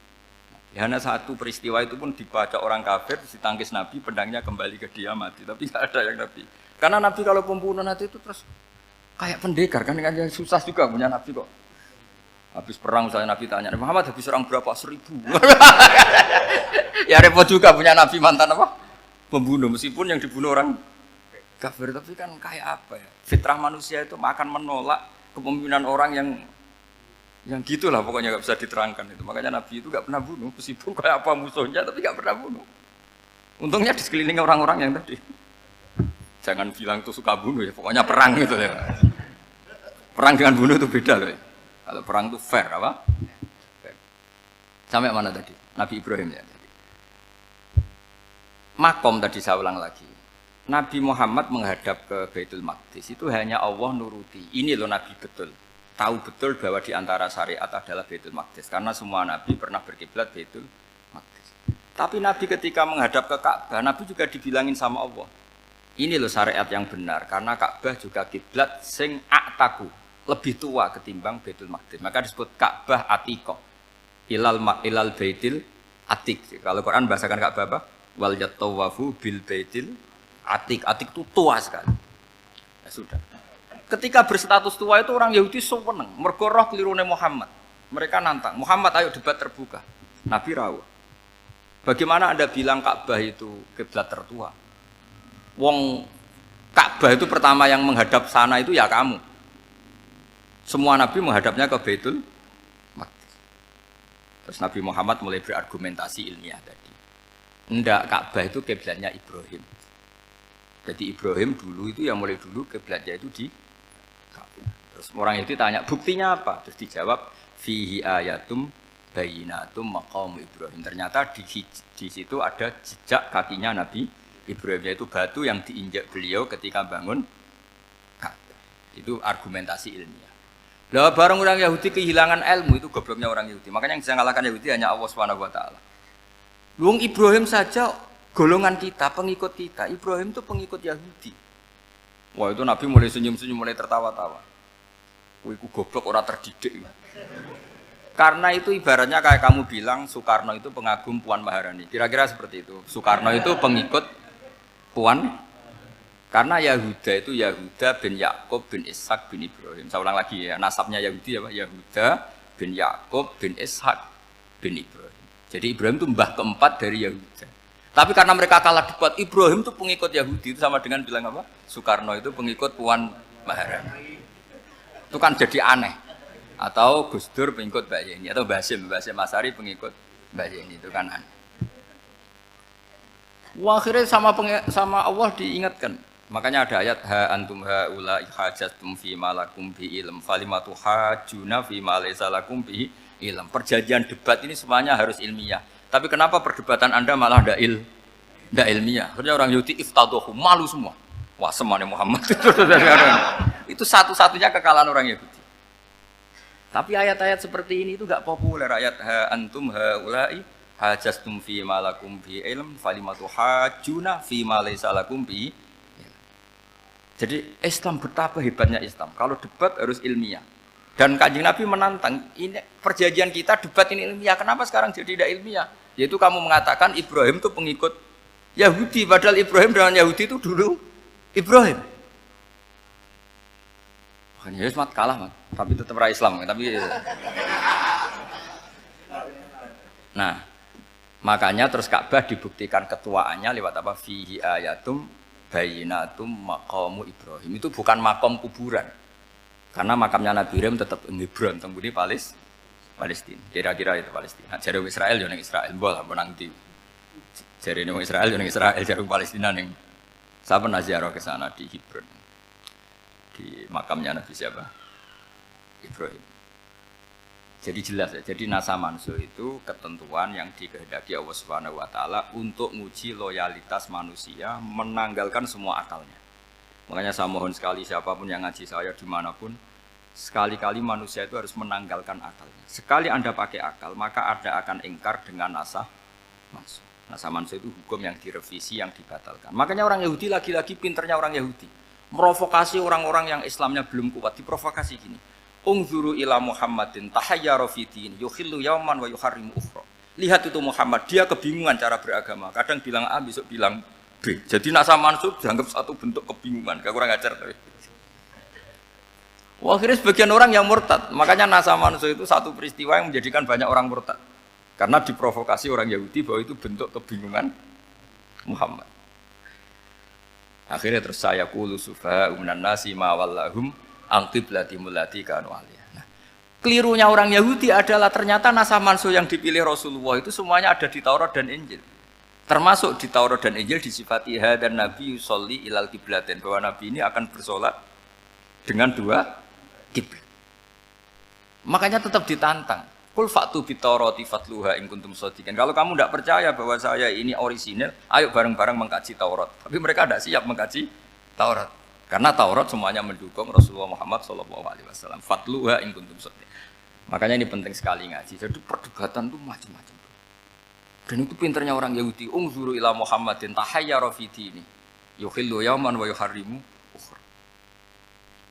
Ya, hanya satu peristiwa itu pun dibaca orang kafir, ditangkis Nabi, pedangnya kembali ke dia mati. Tapi nggak ada yang Nabi. Karena Nabi kalau pembunuh nanti itu terus kayak pendekar kan, susah juga punya Nabi kok. Habis perang misalnya Nabi tanya, Muhammad habis serang berapa? 1000. Ya repot juga punya Nabi mantan apa? Pembunuh, meskipun yang dibunuh orang kafir. Tapi kan kayak apa ya? Fitrah manusia itu akan menolak kepemimpinan orang yang gitulah pokoknya nggak bisa diterangkan itu. Makanya Nabi itu nggak pernah bunuh, meskipun kayak apa musuhnya tapi nggak pernah bunuh. Untungnya di sekeliling orang-orang yang tadi. Jangan bilang itu suka bunuh ya, pokoknya perang gitu ya. Perang dengan bunuh itu beda loh. Kalau perang itu fair apa? Fair. Sampai mana tadi? Nabi Ibrahim ya. Makom tadi saya ulang lagi. Nabi Muhammad menghadap ke Baitul Maqdis itu hanya Allah nuruti. Ini loh Nabi betul. Tahu betul bahwa di antara syariat adalah Baitul Maqdis karena semua nabi pernah berkiblat Baitul Maqdis. Tapi Nabi ketika menghadap ke Ka'bah, Nabi juga dibilangin sama Allah. Ini loh syariat yang benar karena Ka'bah juga kiblat sing a'taku, lebih tua ketimbang Baitul Maqdis. Maka disebut Ka'bah Atiqah. Ilal Baitil Atiq. Kalau Quran bahasakan Ka'bah apa? Wal yatawafu bil Baitil Atiq. Atiq itu tua sekali. Ya sudah. Ketika berstatus tua itu orang Yahudi seneng, mergo roh kelirune Muhammad. Mereka nantang, Muhammad ayo debat terbuka. Nabi rawuh. Bagaimana Anda bilang Ka'bah itu kiblat tertua? Wong Ka'bah itu pertama yang menghadap sana itu ya kamu. Semua nabi menghadapnya ke Baitul Maqdis. Terus Nabi Muhammad mulai berargumentasi ilmiah tadi. Enggak, Ka'bah itu kiblatnya Ibrahim. Jadi Ibrahim dulu itu yang mulai dulu kiblatnya itu di Ka'bah. Terus orang itu tanya, buktinya apa? Terus dijawab, fihi ayatum bayinatum maqam Ibrahim. Ternyata di situ ada jejak kakinya Nabi Ibrahim, yaitu batu yang diinjak beliau ketika bangun Ka'bah. Itu argumentasi ilmiah. Lah bareng orang Yahudi kehilangan ilmu, itu gobloknya orang Yahudi. Makanya yang bisa mengalahkan Yahudi hanya Allah Subhanahu wa taala. Wong Ibrahim saja golongan kita, pengikut kita. Ibrahim itu pengikut Yahudi. Wah, itu Nabi mulai senyum-senyum, mulai tertawa-tawa. Wah, itu goblok orang terdidik. Karena itu ibaratnya kayak kamu bilang Soekarno itu pengagum Puan Maharani. Kira-kira seperti itu. Soekarno itu pengikut Puan. Karena Yahuda itu Yahuda bin Yakub bin Ishak bin Ibrahim. Saya ulang lagi ya, nasabnya Yahudi apa? Yahuda bin Yakub bin Ishak bin Ibrahim. Jadi Ibrahim itu mbah keempat dari Yahuda. Tapi karena mereka kalah debat, Ibrahim itu pengikut Yahudi, itu sama dengan bilang apa? Soekarno itu pengikut Puan Maharani. Itu kan jadi aneh. Atau Gus Dur pengikut Mbak Yeni, atau Basim Masari pengikut Mbak Yeni, itu kan aneh. Wah, akhirnya sama Allah diingatkan. Makanya ada ayat ha antum haula hajatum fi malakum bi ilm falimatu hajuna fi ma laysa lakum bi ilm. Perjanjian debat ini semuanya harus ilmiah. Tapi kenapa perdebatan Anda malah ndak ilmiah? Karena orang Yahudi iftadohu, malu semua. Wah, semuanya Muhammad itu satu-satunya kekalahan orang Yahudi. Tapi ayat-ayat seperti ini itu enggak populer. Ayat ha antum haula'i hajastum fi malakum bi ilm falimatu hajuna fi ma laysa lakum bi. Jadi Islam betapa hebatnya Islam. Kalau debat harus ilmiah. Dan Kanjeng Nabi menantang, ini perjanjian kita debat ini ilmiah. Kenapa sekarang jadi tidak ilmiah? Yaitu kamu mengatakan Ibrahim itu pengikut Yahudi, padahal Ibrahim dengan Yahudi itu dulu Ibrahim. Makanya Yesus kalah, mat. Tapi tetap ra Islam. Tapi nah, makanya terus Ka'bah dibuktikan ketuaannya lewat apa? Fihi ayatum bayinatum maqamu Ibrahim. Itu bukan makom kuburan. Karena makamnya Nabi Ibrahim tetap di Hebron, tembuti Palestina. Kira-kira itu Palestina. Jare Israel yo ning Israel, mbah menang di. Jare ning Israel yo ning Israel, jare Palestina ning. Saya pernah ziarah ke sana di Hebron. Di makamnya Nabi siapa? Ibrahim. Jadi jelas ya. Jadi nasa mansuh itu ketentuan yang dikehendaki Allah Subhanahu wa taala untuk menguji loyalitas manusia, menanggalkan semua akalnya. Makanya saya mohon sekali siapapun yang ngaji saya dimanapun, sekali-kali manusia itu harus menanggalkan akalnya. Sekali Anda pakai akal, maka Anda akan ingkar dengan nasa mansuh. Nasa mansuh itu hukum yang direvisi, yang dibatalkan. Makanya orang Yahudi lagi-lagi pinternya orang Yahudi. Merovokasi orang-orang yang Islamnya belum kuat, diprovokasi gini. Ungzuru ila Muhammadin tahayyara fi dini yukhillu yauman wa yuharrimu ukhra. Lihat itu Muhammad, dia kebingungan cara beragama. Kadang bilang A, besok bilang B. Jadi nasa mansuh dianggap satu bentuk kebingungan. Gak kurang ajar tapi. Wah, akhirnya sebagian orang yang murtad. Makanya nasa mansuh itu satu peristiwa yang menjadikan banyak orang murtad. Karena diprovokasi orang Yahudi bahwa itu bentuk kebingungan Muhammad. Akhirnya terus saya qulu sufaha minan nasi ma wallahum an qiblatimul lati kanu alaiha. Nah, kelirunya orang Yahudi adalah ternyata nasa mansuh yang dipilih Rasulullah itu semuanya ada di Taurat dan Injil. Termasuk di Taurat dan Injil disifati dan Nabi yusolli ilal qiblatin, bahwa Nabi ini akan bersolat dengan dua kiblat. Makanya tetap ditantang. Qul fa'tu bit-taurati fatluha in kuntum shadiqin. Kalau kamu tidak percaya bahwa saya ini orisinil, ayo bareng-bareng mengkaji Taurat. Tapi mereka tidak siap mengkaji Taurat. Karena Taurat semuanya mendukung Rasulullah Muhammad SAW. Fatluha in kuntum shadiqin. Makanya ini penting sekali ngaji. Jadi perdebatan itu macam-macam. Dan itu pinternya orang Yahudi. Ungzuru ila Muhammadin tahayyara fi dini yukhillu yauman wa yuharrimu ukhra.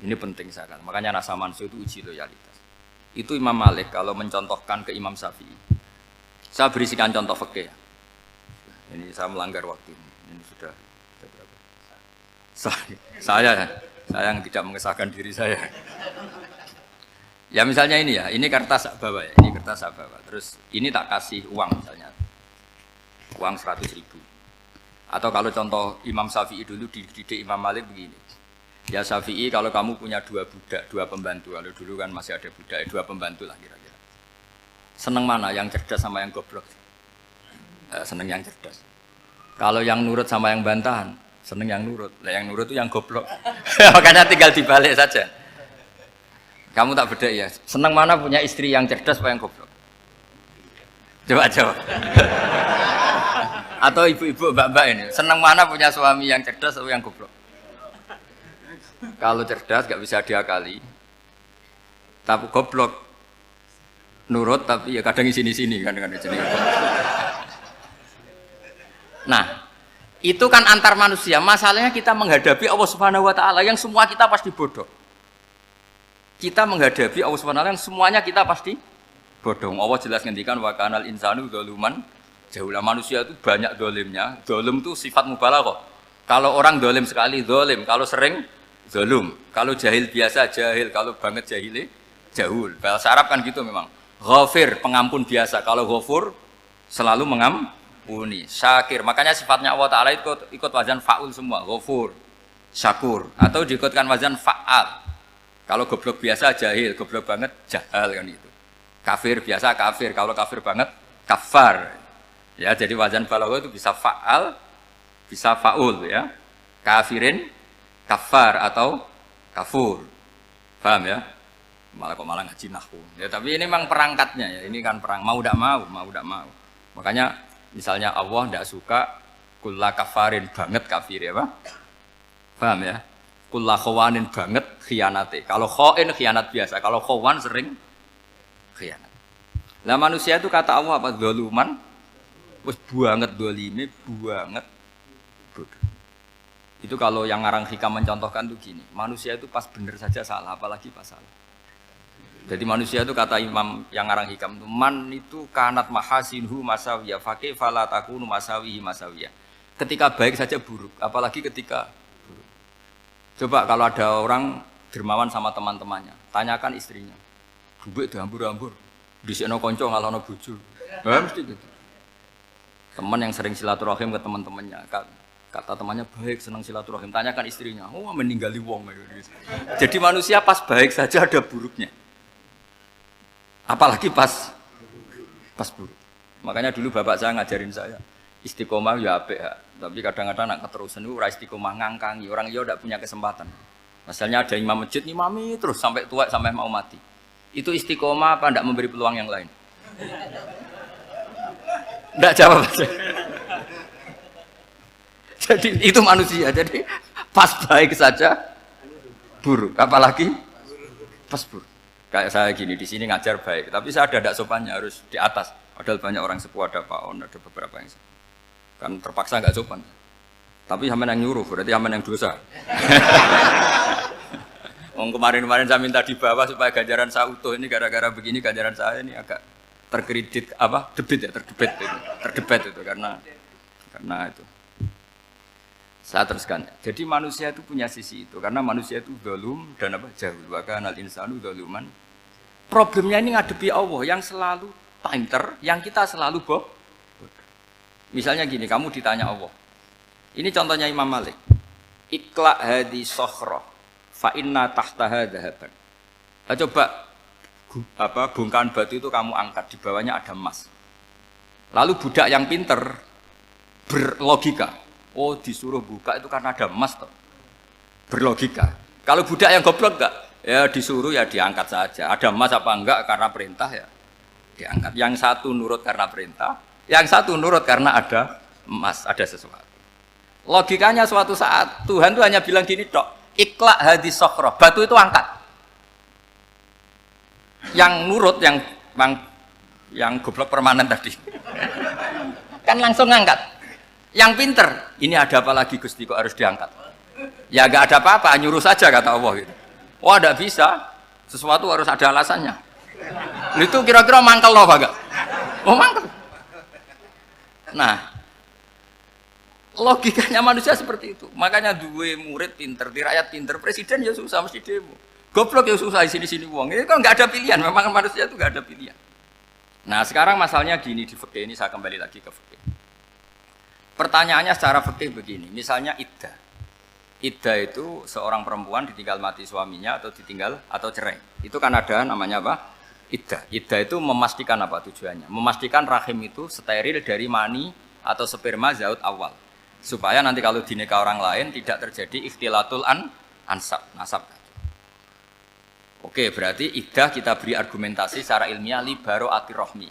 Ini penting sekali. Makanya nasa mansuh itu uji loyalitas. Itu Imam Malik kalau mencontohkan ke Imam Syafi'i. Saya berisikan contoh fikih. Ini saya melanggar waktu ini. Ini sudah berapa? Saya yang tidak mengesahkan diri saya. Ya misalnya ini ya, ini kertas saya bawa ya, ini kertas saya bawa. Terus ini tak kasih uang misalnya, uang 100.000. Atau kalau contoh Imam Syafi'i dulu dididik Imam Malik begini. Ya Syafi'i, kalau kamu punya 2 budak, 2 pembantu, kalau dulu kan masih ada budak, 2 pembantu lah kira-kira. Seneng mana, yang cerdas sama yang goblok? Seneng yang cerdas. Kalau yang nurut sama yang bantahan, seneng yang nurut. Lah yang nurut itu yang goblok. Makanya tinggal dibalik saja. Kamu tak beda ya. Seneng mana punya istri yang cerdas apa yang goblok? Coba jawab. Atau ibu-ibu, mbak-mbak ini, seneng mana punya suami yang cerdas atau yang goblok? Kalau cerdas gak bisa diakali, tapi goblok nurut tapi ya kadang sini kan dengan sini. Nah, itu kan antar manusia. Masalahnya kita menghadapi Allah Subhanahu wa taala yang semua kita pasti bodoh. Kita menghadapi Allah Subhanahu wa taala yang semuanya kita pasti bodoh. Allah jelas ngendikan wa kanal insanu dzaluman jahula. Manusia itu banyak dolimnya. Dolim itu sifat mubalaghah. Kalau orang dolim sekali dolim, kalau sering zalum, kalau jahil biasa jahil, kalau banget jahili jahul. Bahasa Arab kan gitu memang. Ghafir, pengampun biasa. Kalau ghafur selalu mengampuni. Syakir, makanya sifatnya Allah Ta'ala ikut wazan fa'ul semua. Ghafur, syakur. Atau diikutkan wazan fa'al. Kalau goblok biasa jahil, goblok banget jahal kan itu. Kafir biasa kafir, kalau kafir banget kafar. Ya, jadi wazan balaghah itu bisa fa'al, bisa fa'ul ya. Kafirin kafar atau kafur, paham ya? Malah ngaji nahwu. Ya tapi ini memang perangkatnya ya. Ini kan perang mau tidak mau. Makanya misalnya Allah tidak suka kulla kafarin banget kafir ya pak? Paham ya? Kulla khawanin banget khianate. Kalau khain khianat biasa, kalau khawan sering khianat. Lah manusia itu kata Allah apa? Zaluman, wis banget dolime, banget bodoh. Itu kalau yang ngarang hikam mencontohkan tuh gini, manusia itu pas bener saja salah, apalagi pas salah. Jadi manusia itu kata Imam yang ngarang hikam itu, man itu kanat mahasinhu masawiyah, fakih fala takunu masawihi masawiyah. Ketika baik saja buruk, apalagi ketika buruk. Coba kalau ada orang dermawan sama teman-temannya, tanyakan istrinya, duit dihambur-hambur, disikno konco ngalono bojo. Mesti gitu. Teman yang sering silaturahim ke teman-temannya, kata temannya baik, senang silaturahim, tanyakan istrinya, oh meninggali wong. Jadi manusia pas baik saja ada buruknya, apalagi pas buruk. Makanya dulu bapak saya ngajarin saya istiqomah ya apik ya, tapi kadang-kadang nak keterusan itu ora istiqomah ngangkangi orang, dia tidak punya kesempatan. Misalnya ada imam masjid, imami terus sampai tua sampai mau mati. Itu istiqomah apa ndak memberi peluang yang lain? Ndak jawab aja. Jadi itu manusia. Jadi pas baik saja buruk, apalagi pas buruk. Kayak saya gini di sini ngajar baik, tapi saya ada ndak sopannya harus di atas. Padahal banyak orang sepuh, ada Pak On, ada beberapa yang kan terpaksa nggak sopan. Tapi sama yang nyuruh, berarti sama yang dosa. Kemarin-kemarin saya minta di bawah supaya ganjaran saya utuh, ini gara-gara begini ganjaran saya ini agak terkredit terdebat itu karena itu. Saya teruskan. Jadi manusia itu punya sisi itu karena manusia itu dzalum dan jahul. Wa kanal insanu dzaluman. Problemnya ini ngadepi Allah yang selalu pinter, yang kita selalu bodoh. Misalnya gini, kamu ditanya Allah. Ini contohnya Imam Malik. Ikla hadi sokhroh fa inna tahtaha dhahaban. Nah, coba bongkahan batu itu kamu angkat, di bawahnya ada emas. Lalu budak yang pinter berlogika, oh disuruh buka itu karena ada emas toh. Berlogika. Kalau budak yang goblok enggak, ya disuruh ya diangkat saja. Ada emas apa enggak karena perintah ya diangkat. Yang satu nurut karena perintah, yang satu nurut karena ada emas, ada sesuatu. Logikanya suatu saat Tuhan tuh hanya bilang gini tok, ikla hadis sokhroh, batu itu angkat. Yang nurut yang goblok permanen tadi kan langsung ngangkat. Yang pinter, ini ada apa lagi Gusti kok harus diangkat? Ya gak ada apa-apa, nyuruh saja kata Allah gitu. Oh tidak bisa, sesuatu harus ada alasannya. Itu kira-kira mangkel loh Pak? Oh mangkel. Nah, logikanya manusia seperti itu. Makanya dua murid pinter, di rakyat pinter, presiden ya susah mesti demo. Goblok ya susah di sini-sini uang. Ini kan nggak ada pilihan. Memang manusia itu nggak ada pilihan. Nah sekarang masalahnya gini di fikih ini, saya kembali lagi ke fikih. Pertanyaannya secara fikih begini. Misalnya iddah. Iddah itu seorang perempuan ditinggal mati suaminya atau ditinggal atau cerai. Itu kan ada namanya apa? Iddah. Iddah itu memastikan apa tujuannya? Memastikan rahim itu steril dari mani atau sperma zaut awal. Supaya nanti kalau dinikah orang lain tidak terjadi ikhtilatul nasab. Oke, berarti iddah kita beri argumentasi secara ilmiah li baro'atir rohmi.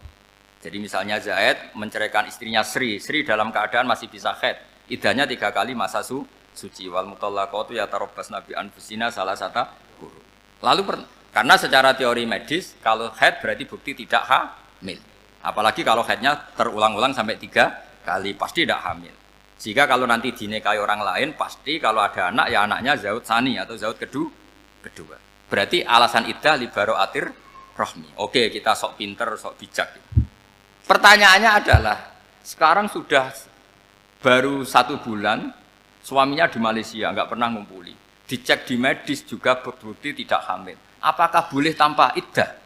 Jadi misalnya Zaid menceraikan istrinya Sri dalam keadaan masih bisa haid. Iddahnya 3 kali masa suci. Wal mutallaqatu yatarabbasna bi anfusina salah satu guru. Lalu karena secara teori medis kalau haid berarti bukti tidak hamil. Apalagi kalau haidnya terulang-ulang sampai 3 kali pasti tidak hamil. Jika kalau nanti dinikahi orang lain pasti kalau ada anak ya anaknya zaud sani atau zaud kedua. Berarti alasan iddah li baro'atir rohmi. Oke, kita sok pinter, sok bijak. Pertanyaannya adalah sekarang sudah baru 1 bulan suaminya di Malaysia nggak pernah ngumpuli. Dicek di medis juga berbukti tidak hamil. Apakah boleh tanpa iddah?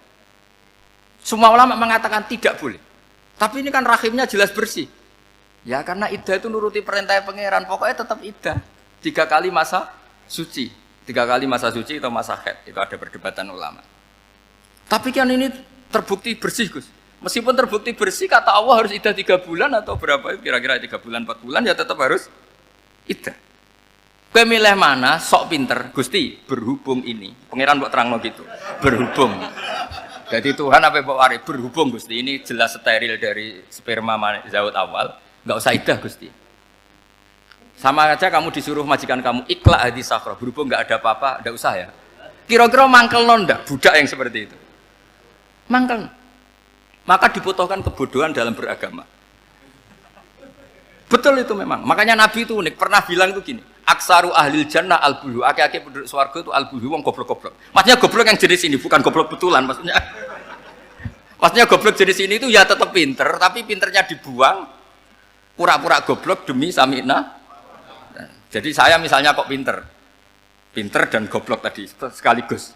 Semua ulama mengatakan tidak boleh. Tapi ini kan rahimnya jelas bersih. Ya karena iddah itu nuruti perintah pangeran, pokoknya tetap iddah. 3 kali masa suci. 3 kali masa suci atau masa haid. Itu ada perdebatan ulama. Tapi kan ini terbukti bersih Gus. Meskipun terbukti bersih, kata Allah harus iddah 3 bulan atau berapa? Kira-kira 3 bulan, 4 bulan ya tetap harus iddah. Kowe milih mana? Sok pinter. Gusti, berhubung ini. Pangeran mbok terangno gitu. Berhubung. Jadi Tuhan apa mbok wari? Berhubung Gusti ini jelas steril dari sperma zaut awal. Enggak usah iddah Gusti. Sama aja kamu disuruh majikan kamu ikla hadis sakhra, berhubung enggak ada apa-apa, enggak usah ya. Kira-kira mangkel ndak budak yang seperti itu? Mangkel. Maka dibutuhkan kebodohan dalam beragama. Betul itu memang. Makanya Nabi itu unik, pernah bilang itu gini, aksaru ahlil jannah al-bulhu, aki-aki penduduk swarga itu al-bulhu, wong goblok-goblok. Maksudnya goblok yang jenis ini, bukan goblok betulan maksudnya. Maksudnya goblok jenis ini itu ya tetap pinter, tapi pinternya dibuang, pura-pura goblok demi sami'na. Jadi saya misalnya kok pinter dan goblok tadi sekaligus,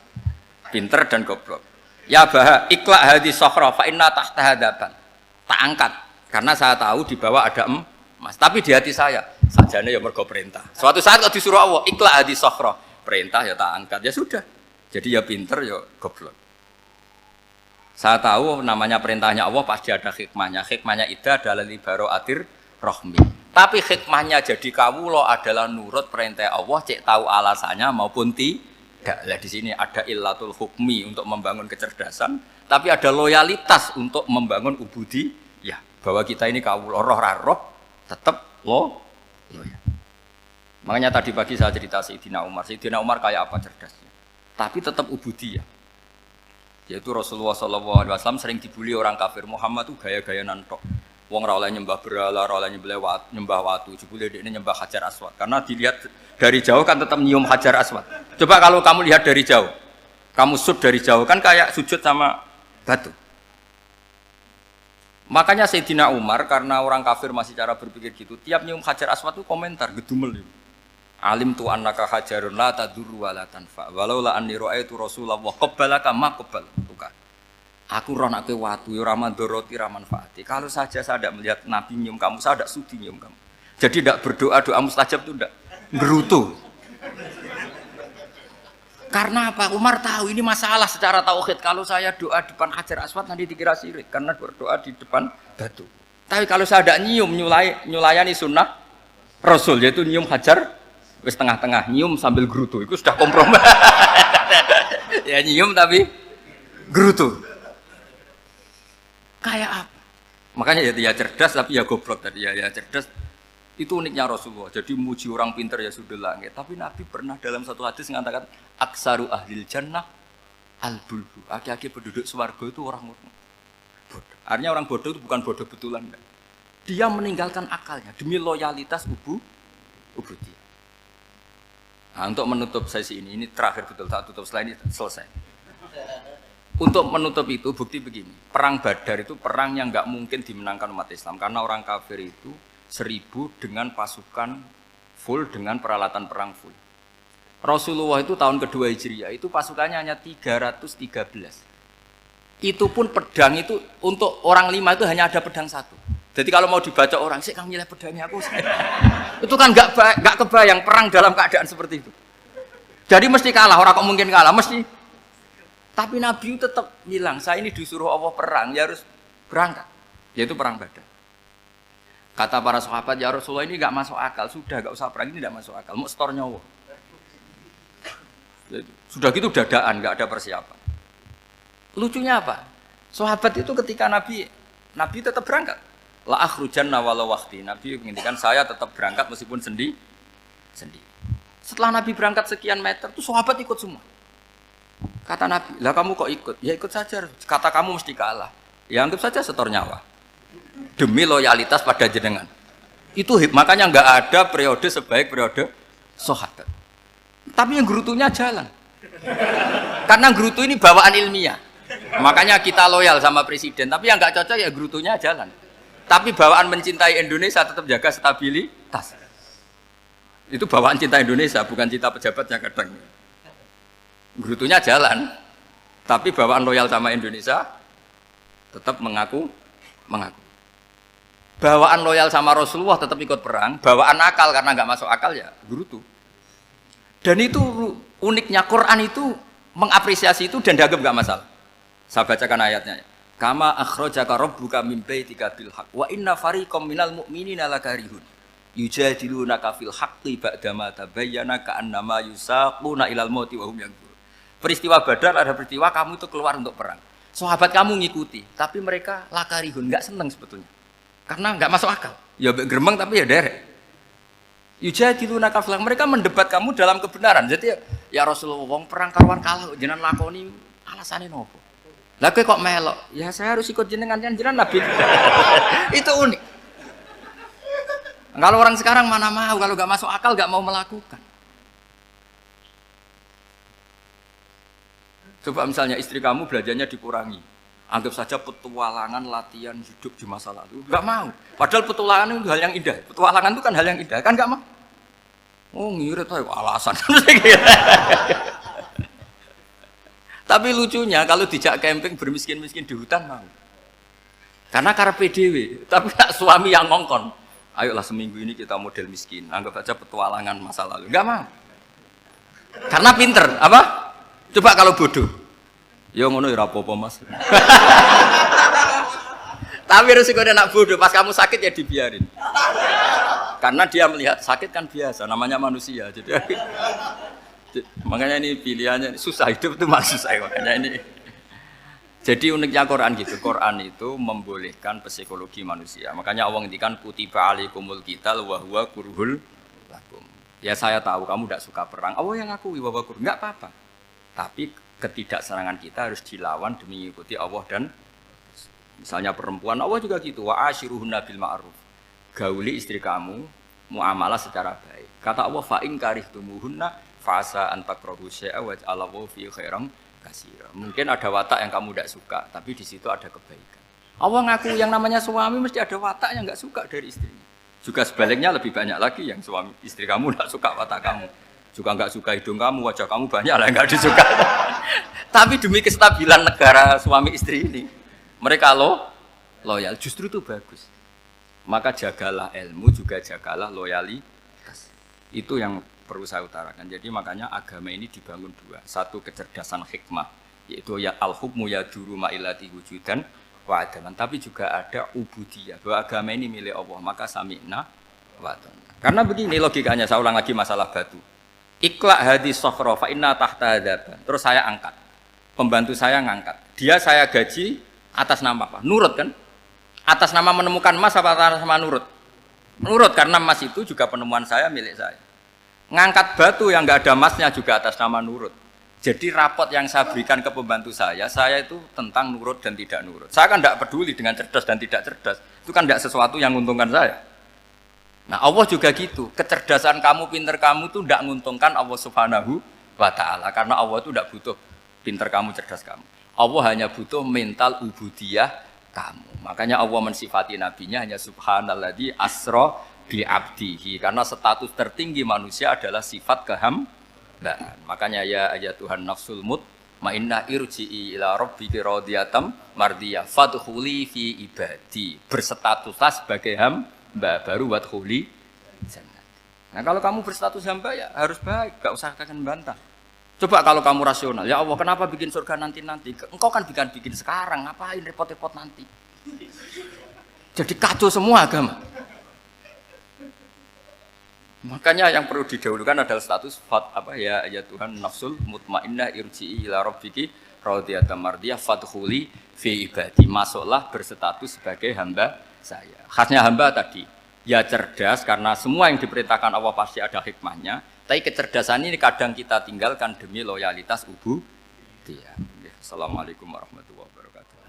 pinter dan goblok. Ya bah, ikla hadis sokhra fa inna tahtaha dhahaban. Tak angkat karena saya tahu di bawah ada emas. Tapi di hati saya sajane ya mergo perintah. Suatu saat kalau disuruh Allah ikla hadis sokhra, perintah ya tak angkat ya sudah. Jadi ya pinter ya goblok. Saya tahu namanya perintahnya Allah pasti ada hikmahnya. Hikmahnya iddah adalah li baro'atir rohmi. Tapi hikmahnya jadi kawula adalah nurut perintah Allah, cek tahu alasannya maupun Lah di sini ada illatul hukmi untuk membangun kecerdasan, tapi ada loyalitas untuk membangun ubudi. Ya, bahwa kita ini kawula roh tetap loyal. Makanya tadi pagi saya cerita Sayyidina Umar. Sayyidina Umar kayak apa cerdasnya? Tapi tetap ubudiyah. Yaitu Rasulullah SAW sering dibully orang kafir. Muhammad tuh gaya-gaya nantok. Wong ra oleh nyembah berhala, ra oleh nyembah watu, jebule dekne nyembah Hajar Aswad. Karena dilihat dari jauh kan tetap nyium Hajar Aswad. Coba kalau kamu lihat dari jauh, kamu sujud dari jauh kan kayak sujud sama batu. Makanya Sayyidina Umar karena orang kafir masih cara berpikir gitu, tiap nyium Hajar Aswad itu komentar gedumel itu. Alim tu annaka hajarun la tadurru wa la tanfa. Walau la anni ra'aitu Rasulullah qabbalaka ma qabbal. Aku roh nak kowe watu ya ora mandoroti ora manfaati. Kalau saja saya tidak melihat Nabi nyium kamu, saya tidak sudi nyium kamu. Jadi tidak berdoa doa mustajab itu tidak berutuh. Karena apa? Umar tahu ini masalah secara tauhid. Kalau saya doa depan Hajar Aswad nanti dikira syirik karena berdoa di depan batu. Tapi kalau saya tidak nyium nyulayani sunnah Rasul yaitu nyium Hajar wis tengah-tengah nyium sambil gerutu itu sudah kompromi. Ya nyium tapi gerutu. Kayak apa? Makanya ya cerdas tapi ya goblok tadi ya cerdas. Itu uniknya Rasulullah. Jadi muji orang pintar ya sudah langit. Tapi Nabi pernah dalam satu hadis mengatakan aksaru ahlil jannah al-bulbu. Aki-aki penduduk swarga itu orang bodoh. Artinya orang bodoh itu bukan bodoh betulan. Enggak. Dia meninggalkan akalnya demi loyalitas ubudiyah. Nah, untuk menutup sesi ini terakhir betul tak tutup setelah ini selesai. Untuk menutup itu bukti begini, perang Badar itu perang yang nggak mungkin dimenangkan umat Islam karena orang kafir itu 1000 dengan pasukan full dengan peralatan perang full. Rasulullah itu tahun kedua Hijriah itu pasukannya hanya 313. Itu pun pedang itu untuk orang 5 itu hanya ada pedang 1. Jadi kalau mau dibaca orang, sih kamu milih pedangnya aku. Itu kan nggak kebayang perang dalam keadaan seperti itu. Jadi mesti kalah, orang kok mungkin kalah mesti. Tapi Nabi tetap bilang, saya ini disuruh Allah perang, ya harus berangkat. Yaitu perang Badar. Kata para sahabat, ya Rasulullah ini nggak masuk akal, sudah nggak usah perang ini nggak masuk akal, mau setor nyawa. Sudah gitu dadaan, nggak ada persiapan. Lucunya apa? Sahabat itu ketika Nabi tetap berangkat. La akhrujanna walau waqti. Nabi menginginkan saya tetap berangkat meskipun sendi. Setelah Nabi berangkat sekian meter, tuh sahabat ikut semua. Kata Nabi, lah kamu kok ikut? Ya ikut saja. Kata kamu mesti kalah. Ya anggap saja setor nyawa. Demi loyalitas pada jenengan. Itu makanya nggak ada periode sebaik periode sahabat. Tapi yang gerutunya jalan. Karena gerutu ini bawaan ilmiah. Makanya kita loyal sama presiden. Tapi yang nggak cocok ya gerutunya jalan. Tapi bawaan mencintai Indonesia tetap jaga stabilitas. Itu bawaan cinta Indonesia, bukan cinta pejabatnya kadang. Gerutunya jalan, tapi bawaan loyal sama Indonesia tetap mengaku. Bawaan loyal sama Rasulullah tetap ikut perang, bawaan akal karena nggak masuk akal ya gerutu. Dan itu uniknya Quran itu mengapresiasi itu dan dianggap nggak masalah. Saya bacakan ayatnya. Kama akhrajaka rabbuka min baitika bil haqq wa inna fariqam minal mu'minina lakarihun yujadilunaka fil haqqi ba'dama tabayyana ka'annama yusaquna ilal mauti wa hum yanzurun. Peristiwa Badar ada peristiwa kamu itu keluar untuk perang. Sahabat kamu ngikuti, tapi mereka lakarihun, enggak senang sebetulnya. Karena enggak masuk akal. Ya geremeng tapi ya derek. Yujadilunaka fil haqq, mereka mendebat kamu dalam kebenaran. Jadi ya Rasulullah wong perang karuan kalah jenengan lakoni alasane nopo? Lah kok melok? Ya saya harus ikut jenengan Nabi. Itu unik. Kalau orang sekarang mana mau, kalau nggak masuk akal nggak mau melakukan. Coba misalnya istri kamu belajarnya dikurangi, anggap saja petualangan latihan hidup di masa lalu, nggak mau. Padahal petualangan itu hal yang indah. Petualangan itu kan hal yang indah, kan nggak mau. Oh ngirit aja alasan. Tapi lucunya kalau dijak camping bermiskin-miskin di hutan mau. Karena karepe dhewe, tapi suami yang ngongkon. Ayolah seminggu ini kita model miskin, anggap aja petualangan masa lalu. Enggak mau. Karena pinter, apa? Coba kalau bodoh. Ya ngono ya ora apa-apa, Mas. Tapi resikonya nak bodoh, pas kamu sakit ya dibiarin. Karena dia melihat sakit kan biasa, namanya manusia. Jadi Makanya ini pilihannya susah, hidup itu malah susah makanya ini. Jadi uniknya Quran gitu, Quran itu membolehkan psikologi manusia. Makanya Allah ngendikan kutiba alaikumul qital wa huwa kurhul lakum. Ya saya tahu kamu tidak suka perang. Allah yang ngakui bahwa kurhul enggak apa-apa. Tapi ketidaksenangan kita harus dilawan demi mengikuti Allah dan misalnya perempuan Allah juga gitu, wa ashiruhunna bil ma'ruf. Gauli istri kamu muamalah secara baik. Kata Allah fa in karihtumuhunna fa'asa an takrahu syai'a wa ja'alallahu fi khairan katsira. Mungkin ada watak yang kamu tidak suka, tapi di situ ada kebaikan. Allah ngaku yang namanya suami mesti ada watak yang enggak suka dari istrinya. Juga sebaliknya lebih banyak lagi yang suami istri kamu tidak suka watak kamu. Juga enggak suka hidung kamu, wajah kamu banyak lah yang enggak disuka. Tapi demi kestabilan negara suami istri ini, mereka loyal, justru itu bagus. Maka jagalah ilmu, juga jagalah loyalitas. Itu yang perlu saya utarakan. Jadi makanya agama ini dibangun dua. Satu kecerdasan hikmah, yaitu ya al-hukmu ya duru ma'ilati wujudan wa adaman. Tapi juga ada ubudiyah, bahwa agama ini milik Allah. Maka sami'na wa ata'na. Karena begini logikanya, saya ulang lagi masalah batu. Iqla hadis sokhro fa inna tahta hadaban. Terus saya angkat. Pembantu saya ngangkat. Dia saya gaji atas nama apa? Nurut kan? Atas nama menemukan emas apa atas nama nurut? Nurut, karena emas itu juga penemuan saya, milik saya. Ngangkat batu yang nggak ada emasnya juga atas nama nurut. Jadi rapot yang saya berikan ke pembantu saya itu tentang nurut dan tidak nurut. Saya kan tidak peduli dengan cerdas dan tidak cerdas. Itu kan tidak sesuatu yang menguntungkan saya. Nah Allah juga gitu. Kecerdasan kamu, pinter kamu itu tidak menguntungkan Allah Subhanahu wa Ta'ala. Karena Allah itu tidak butuh pinter kamu, cerdas kamu. Allah hanya butuh mental ubudiyah kamu. Makanya Allah mensifati nabinya hanya subhanalladzi asra bi abdihi, karena status tertinggi manusia adalah sifat kehambaan. Makanya ya Tuhan nafsul mutmainnah irji'i ila rabbiki radhiyatam mardiyah fadkhuli fi ibadi. Berstatuslah sebagai hamba baru wadkhuli jannah. Nah, kalau kamu berstatus hamba ya harus baik, enggak usah kakek bantah. Coba kalau kamu rasional, ya Allah kenapa bikin surga nanti-nanti? Engkau kan bikin sekarang, ngapain repot-repot nanti? Jadi kacau semua agama. Makanya yang perlu didahulukan adalah status ya Tuhan nafsul mutmainnah irji'i ila rabbiki radhiyatam mardiyah fadkhuli fi ibadi. Masuklah berstatus sebagai hamba saya. Khasnya hamba tadi, ya cerdas karena semua yang diperintahkan Allah pasti ada hikmahnya. Tapi kecerdasan ini kadang kita tinggalkan demi loyalitas ubudiyah. Assalamualaikum warahmatullahi wabarakatuh.